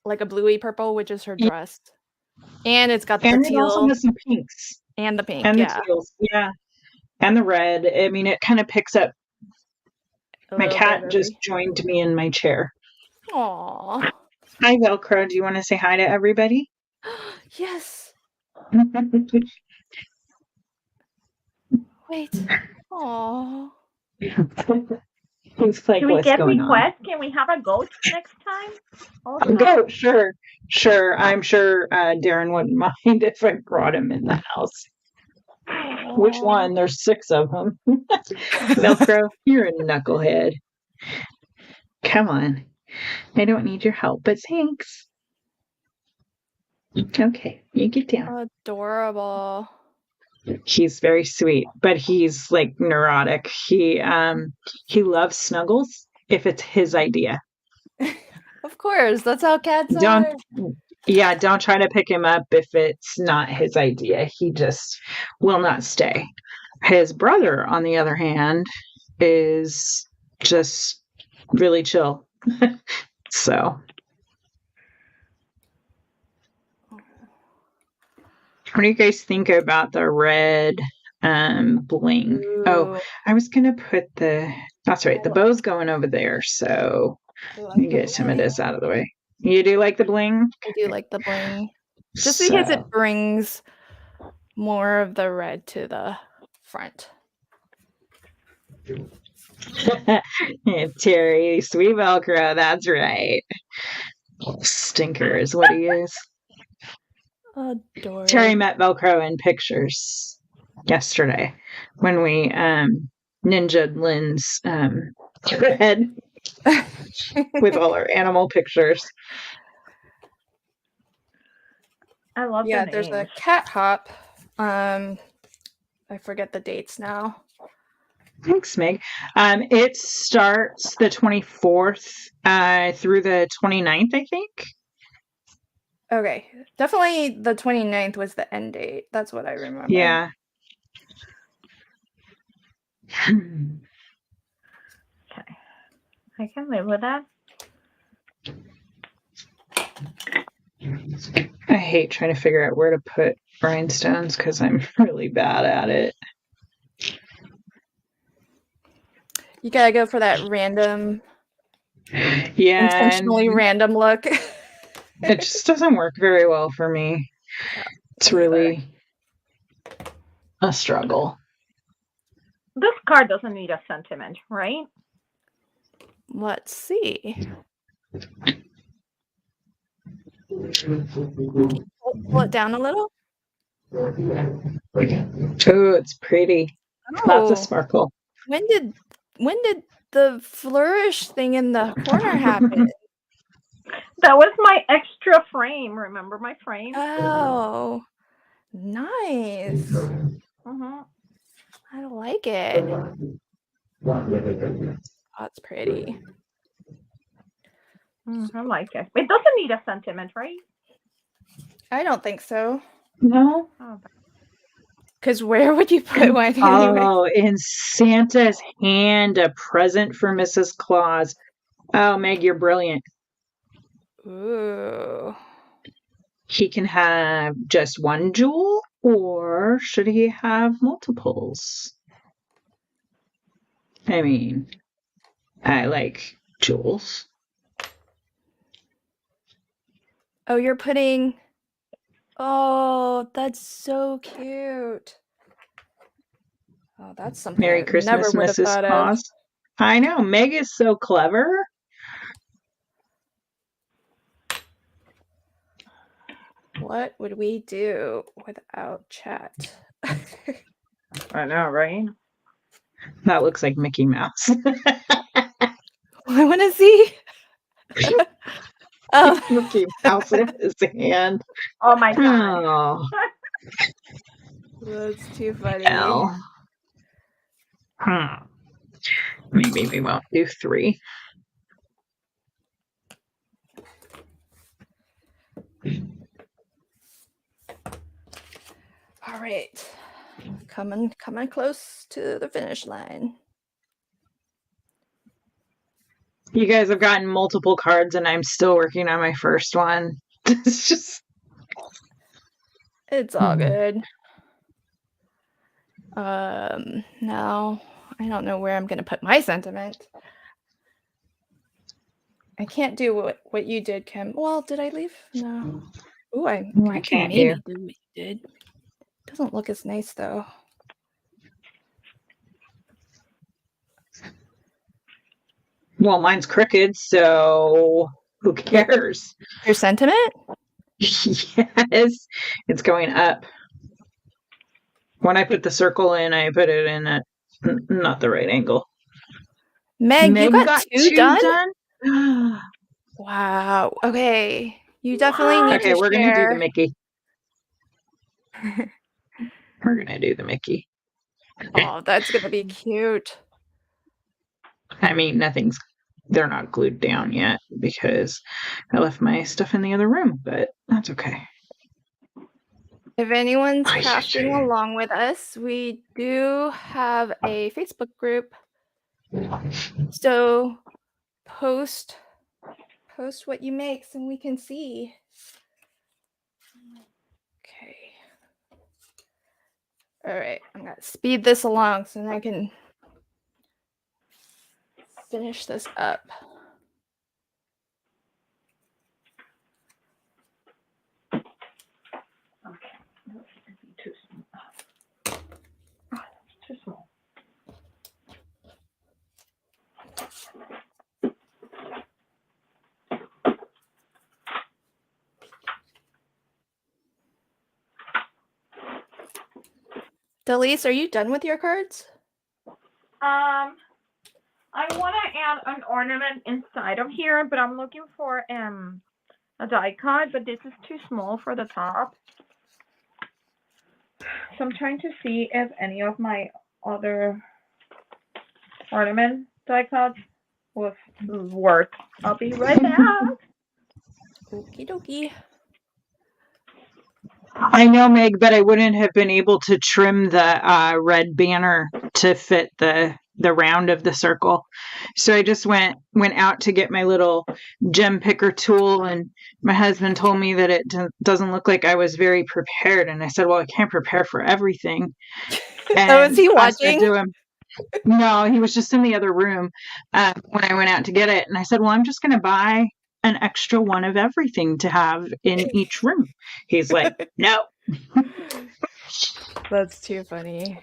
like a bluey purple, which is her dress, and it's got the teal. And it also has some pinks and the pink, and yeah, the teals, yeah, and the red. I mean, it kind of picks up. My cat just joined me in my chair. Aww. Hi, Velcro. Do you want to say hi to everybody? Yes. Wait. Aww. He's like, can we what's get going requests? on? Can we have a goat next time? Also? A goat, sure. I'm sure Darren wouldn't mind if I brought him in the house. Aww. Which one? There's 6 of them. Velcro, you're a knucklehead. Come on. I don't need your help, but thanks. Okay, you get down. Adorable. He's very sweet, but he's like neurotic. He loves snuggles if it's his idea. Of course, that's how cats are. Don't try to pick him up if it's not his idea. He just will not stay. His brother, on the other hand, is just really chill. So, what do you guys think about the red bling? Ooh. Oh, I was gonna put that's right, the bow's going over there, so let me get some of this out of the way. You do like the bling? I do like the bling. Just because it brings more of the red to the front. Terry, sweet Velcro, that's right. Stinker is what he is. Adorable. Terry met Velcro in pictures yesterday when we ninja'd Lynn's thread with all our animal pictures. I love the there's a cat hop. I forget the dates now. Thanks, Meg. It starts the 24th through the 29th, I think. Okay. Definitely the 29th was the end date. That's what I remember. Yeah. Okay. I can live with that. I hate trying to figure out where to put rhinestones because I'm really bad at it. You gotta go for that random, intentionally random look. It just doesn't work very well for me. It's really a struggle. This card doesn't need a sentiment, right? Let's see. Pull it down a little. Oh, it's pretty. Lots of sparkle. When did the flourish thing in the corner happen? That was my extra frame. Remember my frame? Oh, nice. I like it. That's pretty. I like it. It doesn't need a sentiment, right? I don't think so. No. Because where would you put one anyway? Oh, in Santa's hand, a present for Mrs. Claus. Oh, Meg, you're brilliant. Ooh. He can have just one jewel, or should he have multiples? I mean, I like jewels. Oh, you're putting. Oh, that's so cute. Oh, that's something Merry I Christmas, never would have Mrs. thought of. Claus. I know, Meg is so clever. What would we do without chat? I know, right? That looks like Mickey Mouse. I want to see. Oh, Mickey Mouse in his hand. Oh my god. Oh, that's too funny. hell. Maybe we won't do 3. All right, coming close to the finish line. You guys have gotten multiple cards, and I'm still working on my first one. It's just. It's all good. Now I don't know where I'm gonna put my sentiment. I can't do what you did, Kim. Well, did I leave? No. Ooh, I can can't maybe you? do what you did. Doesn't look as nice though. Well, mine's crooked, so who cares? Your sentiment? Yes, it's going up. When I put the circle in, I put it in at not the right angle. Meg, you got two done? done? Wow. Okay. You definitely need Okay, to we're going to do the share. Mickey. We're going to do the Mickey. Oh, that's going to be cute. I mean, they're not glued down yet because I left my stuff in the other room, but that's okay. If anyone's crafting along with us, we do have a Facebook group. So post what you make so we can see. Okay. All right, I'm going to speed this along so I can finish this up. Too small. Delise, are you done with your cards? I want to add an ornament inside of here, but I'm looking for a die cut, but this is too small for the top. So I'm trying to see if any of my other ornament die cuts will work. I'll be right back. Okie dokie. I know, Meg, but I wouldn't have been able to trim the red banner to fit the round of the circle. So I just went out to get my little gem picker tool, and my husband told me that it doesn't look like I was very prepared. And I said, well, I can't prepare for everything. And oh, is he watching? No, he was just in the other room when I went out to get it. And I said, well, I'm just going to buy an extra one of everything to have in each room. He's like, no. That's too funny.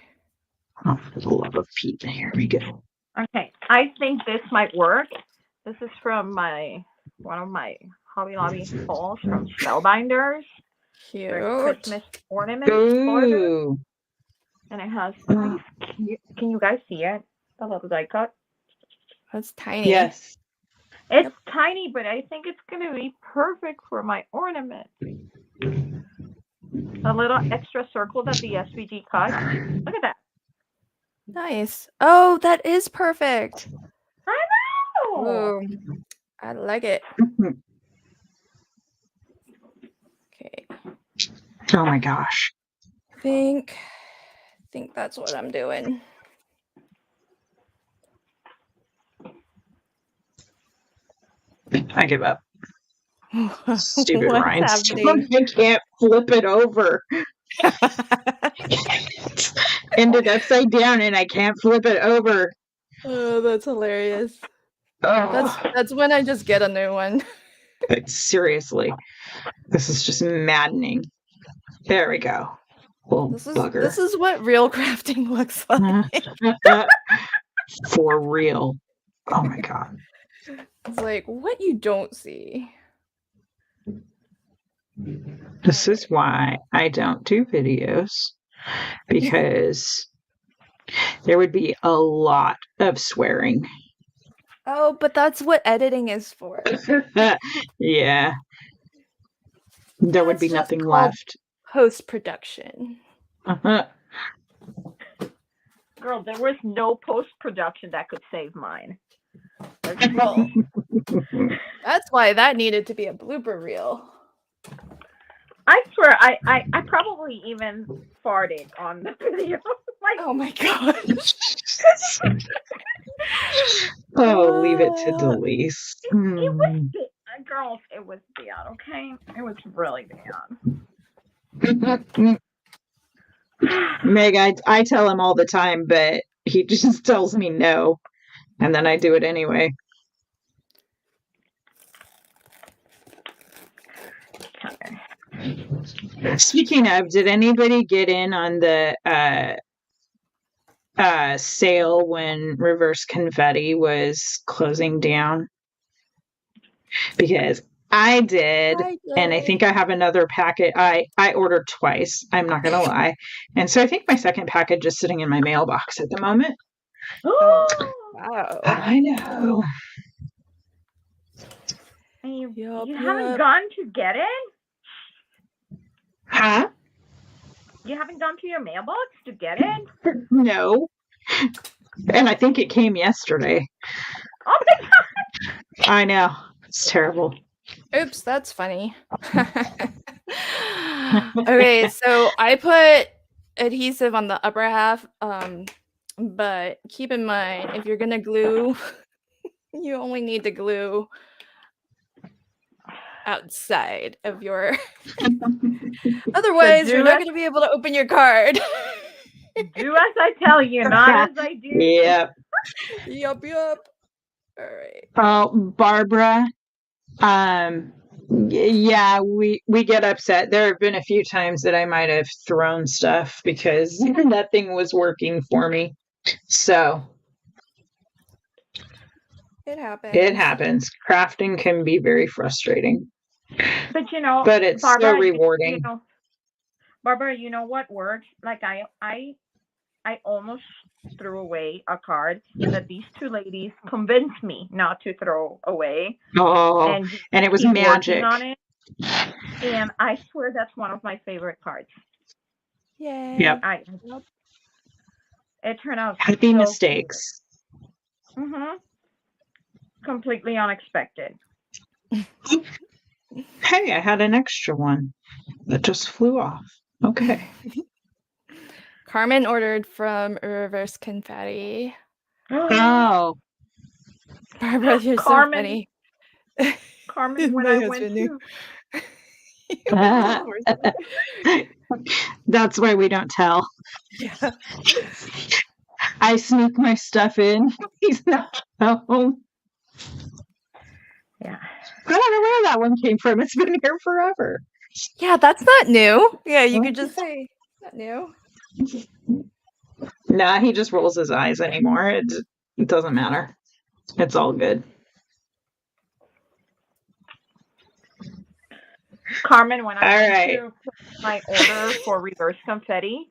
Oh, for the love of Pete. Here we go. Okay, I think this might work. This is from one of my Hobby Lobby hauls from Spellbinders. Cute. Christmas ornament border. And it has these can you guys see it? The little die cut? That's tiny. Yes. It's tiny, but I think it's going to be perfect for my ornament. A little extra circle that the SVG cut. Look at that. Nice. Oh, that is perfect. I know. Ooh, I like it. Okay. Oh my gosh. think that's what I'm doing. I give up. Stupid What's rhinestone. happening? I can't flip it over. Ended upside down and I can't flip it over. Oh, that's hilarious. Oh, That's when I just get a new one. seriously, this is just maddening. There we go. Little This bugger. is what real crafting looks like. For real. Oh my god. It's like what you don't see. This is why I don't do videos, because there would be a lot of swearing. Oh, but that's what editing is for. Yeah. There would That's be just nothing called left. Post-production. Uh-huh. Girl, there was no post-production that could save mine. Well, that's why that needed to be a blooper reel. I swear, I probably even farted on the video. Like, Oh my gosh. Oh, leave it to Delise. it was girls, it was bad, okay? It was really bad. Meg, I tell him all the time, but he just tells me no, and then I do it anyway. Okay. Speaking of, did anybody get in on the sale when Reverse Confetti was closing down? Because I did, and I think I have another packet. I ordered twice, I'm not gonna lie, and so I think my second package is sitting in my mailbox at the moment. Oh, wow. I know. You haven't gone to get it? Huh? You haven't gone to your mailbox to get it? No. And I think it came yesterday. Oh my god! I know. It's terrible. Oops, that's funny. Okay, so I put adhesive on the upper half, but keep in mind, if you're gonna glue, you only need to glue outside of your... Otherwise, you're not going to be able to open your card. Do as I tell you, not as I do. Yep. Yup. All right. Oh, Barbara. Yeah, we get upset. There have been a few times that I might have thrown stuff because nothing was working for me. So it happens. It happens. Crafting can be very frustrating. But it's Barbara, so rewarding. Barbara, you know what works? Like I almost threw away a card that these two ladies convinced me not to throw away. Oh, and it was magic. On it, and I swear that's one of my favorite cards. Yay. Yep. It turned out happy mistakes. Mm-hmm. Completely unexpected. Hey, I had an extra one that just flew off. Okay. Carmen ordered from Reverse Confetti. Oh. Barbara, you're so funny. Carmen, when I went to... That's why we don't tell. Yeah. I sneak my stuff in. He's not home. Yeah. I don't know where that one came from. It's been here forever. Yeah, that's not new. Yeah, you could just say, not new. Nah, he just rolls his eyes anymore. It doesn't matter. It's all good. Carmen, when I went to put my order for Reverse Confetti,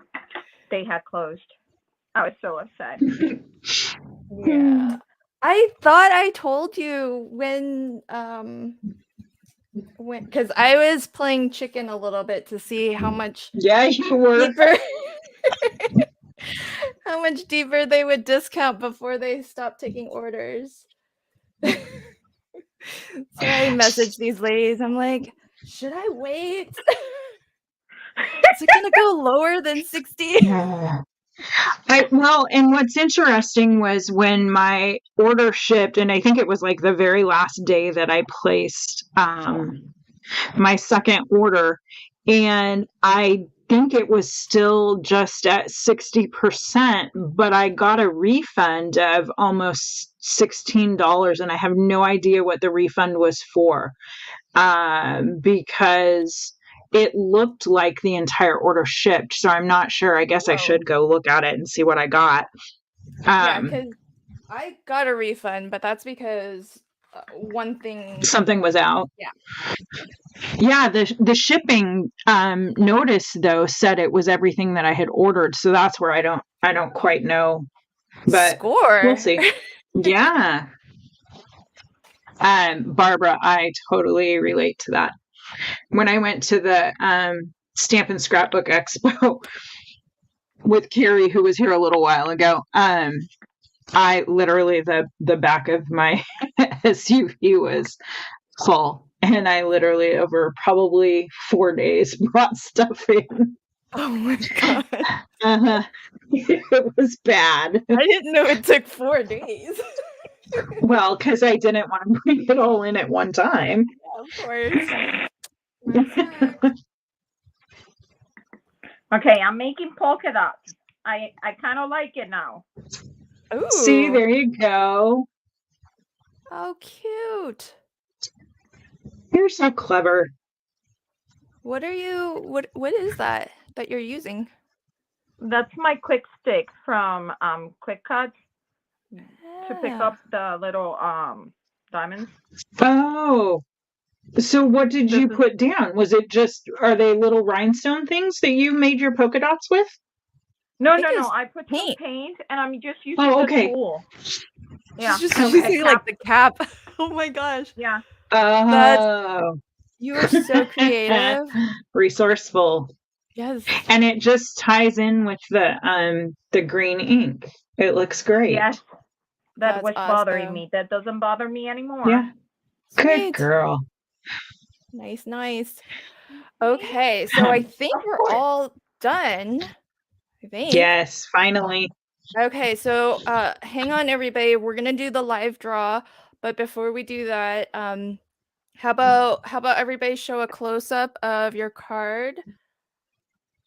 they had closed. I was so upset. Yeah. I thought I told you when because I was playing chicken a little bit to see how much you were deeper how much deeper they would discount before they stopped taking orders. So I messaged these ladies. I'm like, should I wait? Is it gonna go lower than 60? Well, and what's interesting was when my order shipped, and I think it was like the very last day that I placed my second order, and I think it was still just at 60%, but I got a refund of almost $16, and I have no idea what the refund was for, because it looked like the entire order shipped. So I'm not sure. I guess I should go look at it and see what I got. Yeah, because I got a refund, but that's because something was out. Yeah. Yeah, the shipping notice though said it was everything that I had ordered, so that's where I don't quite know. But Score. We'll see. Yeah. Barbara, I totally relate to that. When I went to the Stamp and Scrapbook Expo with Carrie, who was here a little while ago, I literally the back of my SUV was full, and I literally over probably 4 days brought stuff in. Oh my god. It was bad. I didn't know it took 4 days. Well, because I didn't want to bring it all in at one time. Yeah, of course. Okay, I'm making polka dots. I kind of like it now. Ooh. See, there you go. How cute. You're so clever. What is that you're using? That's my quick stick from Quick Cuts to pick up the little diamonds. Oh. So what did you put down? Was it are they little rhinestone things that you made your polka dots with? No. I put some paint, and I'm just using the tool. Yeah. She's just using like the cap. Oh my gosh. Yeah. You are so creative. Resourceful. Yes. And it just ties in with the green ink. It looks great. Yes. That was bothering me. That doesn't bother me anymore. Yeah. Sweet. Good girl. Nice. Okay, so I think we're all done. I think. Yes, finally. Okay, so hang on everybody. We're gonna do the live draw, but before we do that, how about everybody show a close-up of your card?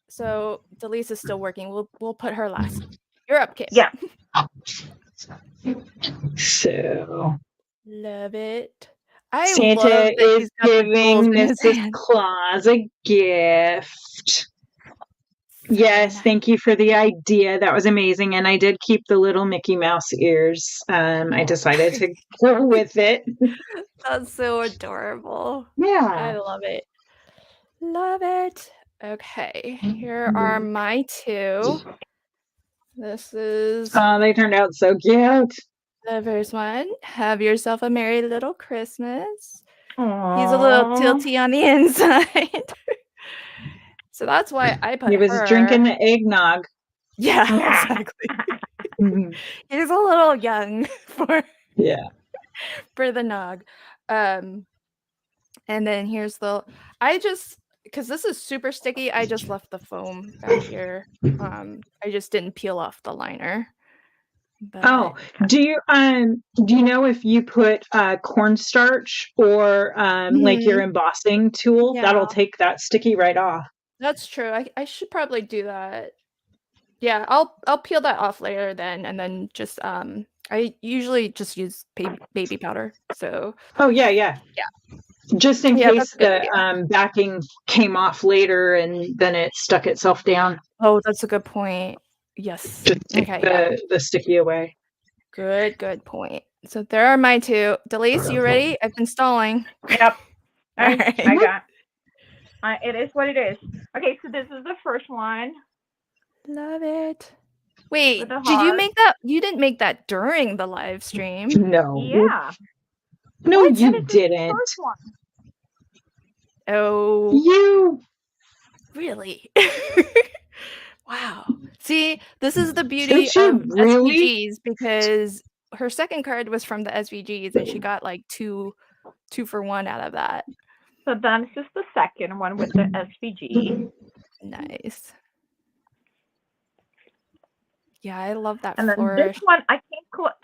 So Delise is still working. We'll put her last. You're up, Kim. Yeah. So love it. Santa is giving Mrs. Claus a gift. Yes, thank you for the idea. That was amazing. And I did keep the little Mickey Mouse ears. I decided to go with it. That's so adorable. Yeah. I love it. Love it. Okay, here are my two. This is... Oh, they turned out so cute. The first one, have yourself a merry little Christmas. Aww. He's a little tilty on the inside. So that's why I put He was drinking the eggnog. Yeah, exactly. He's a little young for the nog. And then here's because this is super sticky, I just left the foam back here. I just didn't peel off the liner. But... do you know if you put cornstarch or like your embossing tool, that'll take that sticky right off? That's true. I should probably do that. Yeah, I'll peel that off later then, and then just I usually just use baby powder. So yeah. Just in case the backing came off later and then it stuck itself down. Oh, that's a good point. Yes. Just take the sticky away. Good point. So there are my two. Delise, you ready? I've been stalling. Yep. All right. I got. It is what it is. Okay, so this is the first one. Love it. Wait, did you make that? You didn't make that during the live stream. No. Yeah. No, you didn't. First one. Oh. You. Really? Wow. See, this is the beauty of SVGs, because her second card was from the SVGs and she got like two for one out of that. So that's just the second one with the SVG. Nice. Yeah, I love that And then this flourish. one, I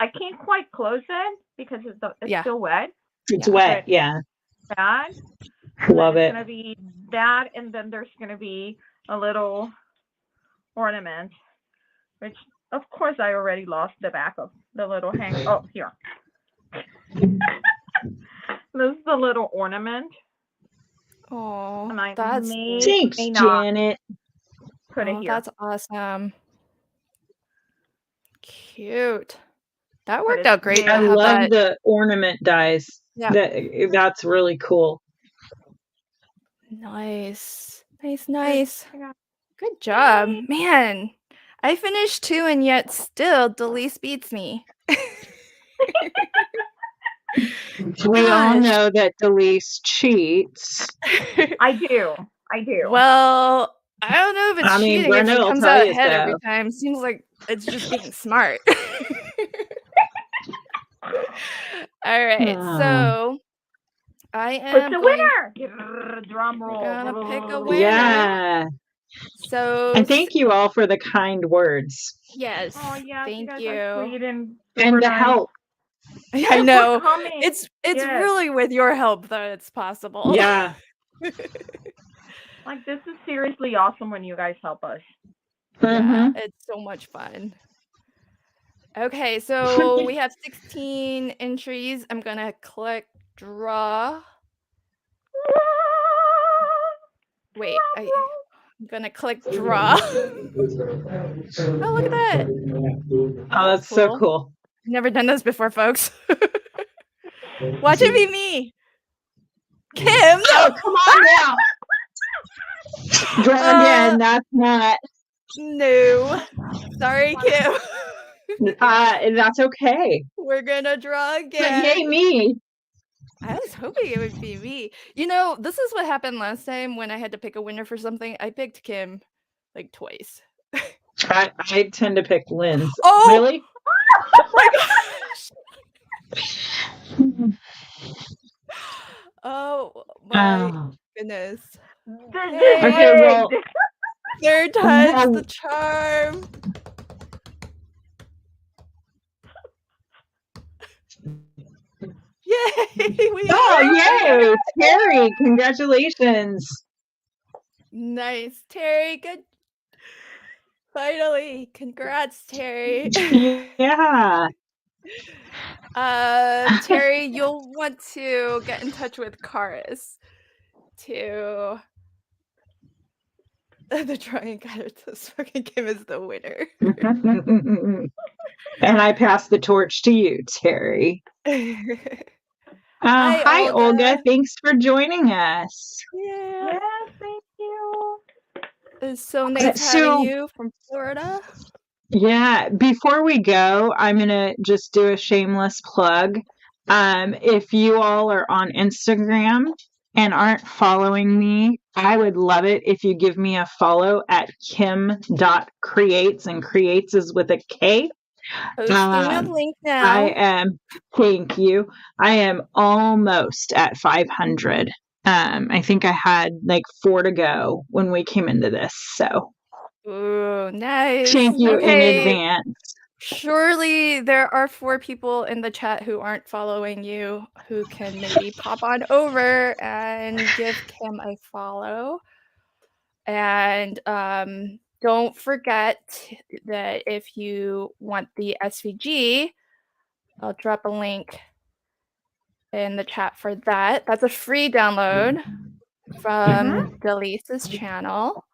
can't quite close it because it's Yeah. still wet. It's Yeah. wet. But Yeah. that, and Love then it. it's gonna be that, and then there's gonna be a little ornament, which of course I already lost the back of the little hang. Oh, here. This is the little ornament, Oh, and I that's Thanks, may not Janet. put it oh, here, that's awesome. Cute. That but worked it's out great to I have love that. the ornament dies. Yeah. That's really cool. Nice. Nice. I got Good job. Yay. Man, I finished 2 and yet still Delise beats me. We all Gosh. know that Delise cheats. I do. Well, I don't know if it's I mean, cheating if Brenda she will comes tell out you ahead every so. time. Seems like it's just being smart. All right, so I What's am the going winner? Drum roll. gonna pick a winner. Yeah. So And thank you all for the kind words yes, Oh yeah, you thank guys you. are sweet and and super the nice. help. I And know for coming. it's Yes. really with your help that it's possible. Yeah. Like, this is seriously awesome when you guys help us. Yeah, it's so much fun. Okay, so we have 16 entries. I'm gonna click draw. Wait, I'm gonna click draw. Oh, look at that. Oh, that's so cool. I've never done this before, folks. Watch it be me. Kim! Oh, come on now. Draw again. That's not. No. Sorry, Kim. That's okay. We're gonna draw But again. yay me. I was hoping it would be me. You know, this is what happened last time when I had to pick a winner for something. I picked Kim like twice. I tend to pick Lynn's. Oh! Really? Oh my gosh! Oh my goodness. Okay, well, third time's the charm. Yay! Yay! Terry, congratulations. Nice, Terry. Good. Finally, congrats, Terry. Yeah. Terry, you'll want to get in touch with Karis to the drawing guide. This fucking Kim is the winner. And I pass the torch to you, Terry. Hi, Olga. Thanks for joining us. Yeah. Yes, thank you. It's so nice having you from Florida. Yeah, before we go, I'm going to just do a shameless plug. If you all are on Instagram and aren't following me, I would love it if you give me a follow at kim.creates, and creates is with a K. Posting a link now. Thank you. I am almost at 500. I think I had like 4 to go when we came into this, so. Ooh, nice. Thank you in advance. Surely there are 4 people in the chat who aren't following you who can maybe pop on over and give Kim a follow. And don't forget that if you want the SVG, I'll drop a link in the chat for that. That's a free download from Delisa's channel.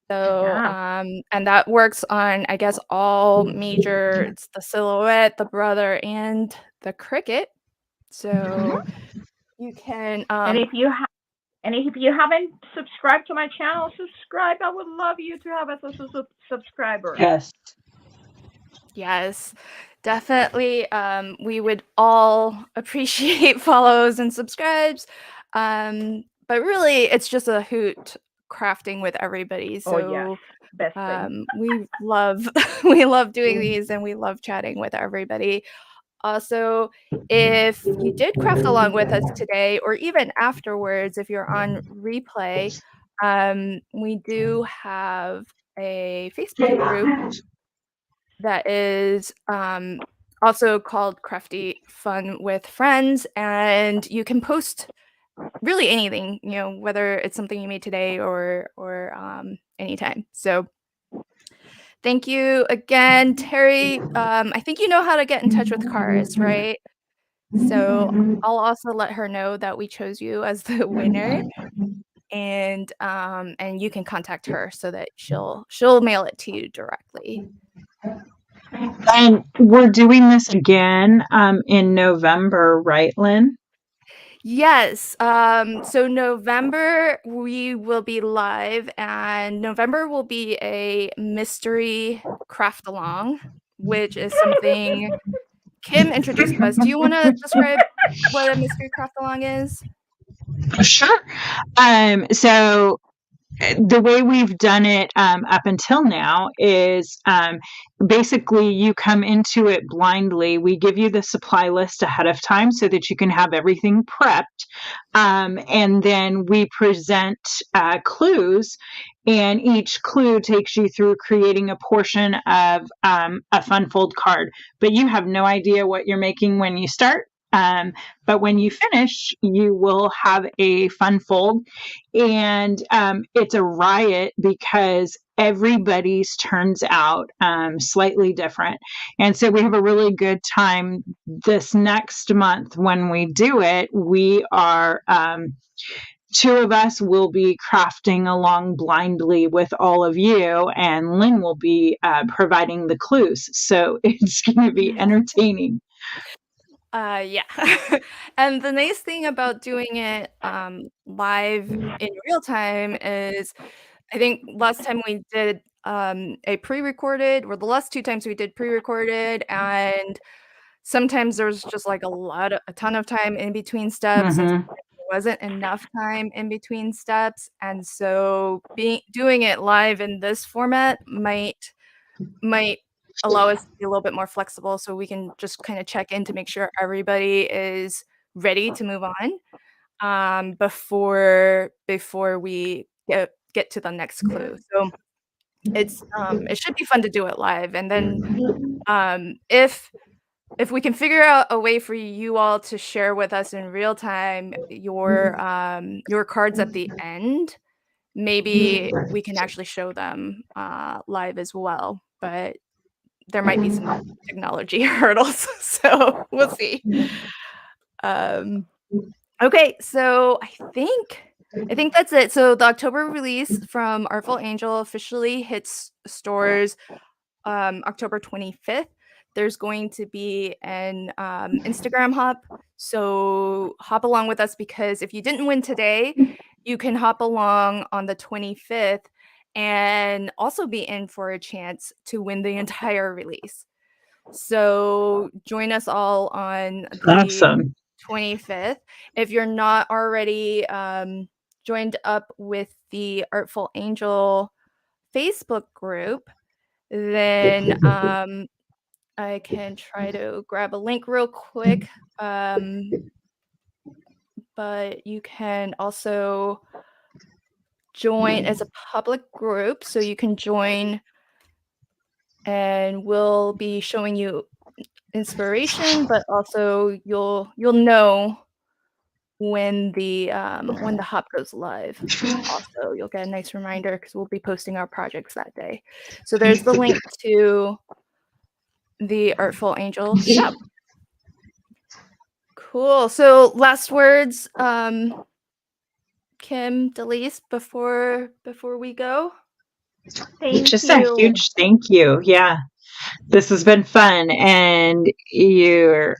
So, and that works on, I guess, all major, it's the Silhouette, the Brother, and the Cricut. So you can and if you haven't subscribed to my channel, subscribe. I would love you to have us as a subscriber. Yes, definitely. We would all appreciate follows and subscribes. But really, it's just a hoot crafting with everybody. So best thing. we love we love doing these, and we love chatting with everybody. Also, if you did craft along with us today, or even afterwards, if you're on replay, We do have a Facebook group that is also called Crafty Fun with Friends, and you can post really anything, whether it's something you made today or anytime. So thank you again, Terry. I think you know how to get in touch with Karis, right? So I'll also let her know that we chose you as the winner, and you can contact her so that she'll mail it to you directly. And we're doing this again in November, right, Lynn? Yes. So November we will be live, and November will be a mystery craft along, which is something Kim introduced to us. Do you want to describe what a mystery craft along is? Sure. So the way we've done it up until now is basically you come into it blindly. We give you the supply list ahead of time so that you can have everything prepped. And then we present clues, and each clue takes you through creating a portion of a fun fold card. But you have no idea what you're making when you start. But when you finish, you will have a fun fold, and it's a riot because everybody's turns out slightly different. And so we have a really good time this next month when we do it. We are two of us will be crafting along blindly with all of you, and Lynn will be providing the clues. So it's going to be entertaining. Yeah. And the nice thing about doing it live in real time is, I think last time we did a pre-recorded, or the last two times we did pre-recorded, and sometimes there's just like a ton of time in between steps, and Mm-hmm. there wasn't enough time in between steps. And so doing it live in this format might allow us to be a little bit more flexible, so we can just kind of check in to make sure everybody is ready to move on before we get to the next clue. So it should be fun to do it live, and then if we can figure out a way for you all to share with us in real time your cards at the end, maybe we can actually show them live as well. But there might be some technology hurdles, so we'll see. Okay, so I think that's it. So the October release from Artful Angel officially hits stores October 25th. There's going to be an Instagram hop, so hop along with us, because if you didn't win today, you can hop along on the 25th and also be in for a chance to win the entire release. So join us all on the Awesome. 25th. If you're not already joined up with the Artful Angel Facebook group, then I can try to grab a link real quick. But you can also join as a public group, so you can join, and we'll be showing you inspiration, but also you'll know when the hop goes live. Also, you'll get a nice reminder because we'll be posting our projects that day. So there's the link to the Artful Angel shop. Cool. So last words, Kim, Delise, before we go. Just a huge thank you. Yeah, this has been fun, and your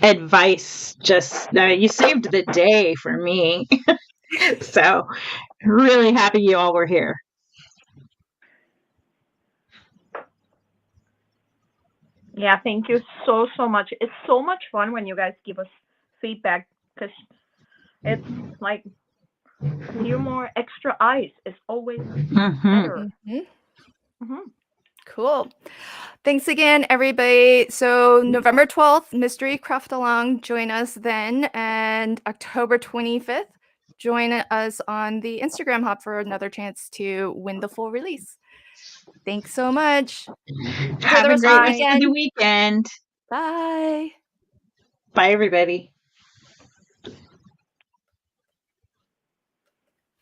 advice just you saved the day for me. So really happy you all were here. Yeah, thank you so much. It's so much fun when you guys give us feedback, because it's like a few more extra eyes is always better. Cool. Thanks again, everybody. So November 12th, Mystery Craft Along. Join us then. And October 25th, join us on the Instagram hop for another chance to win the full release. Thanks so much. Have a great rest of the weekend. Bye. Bye, everybody.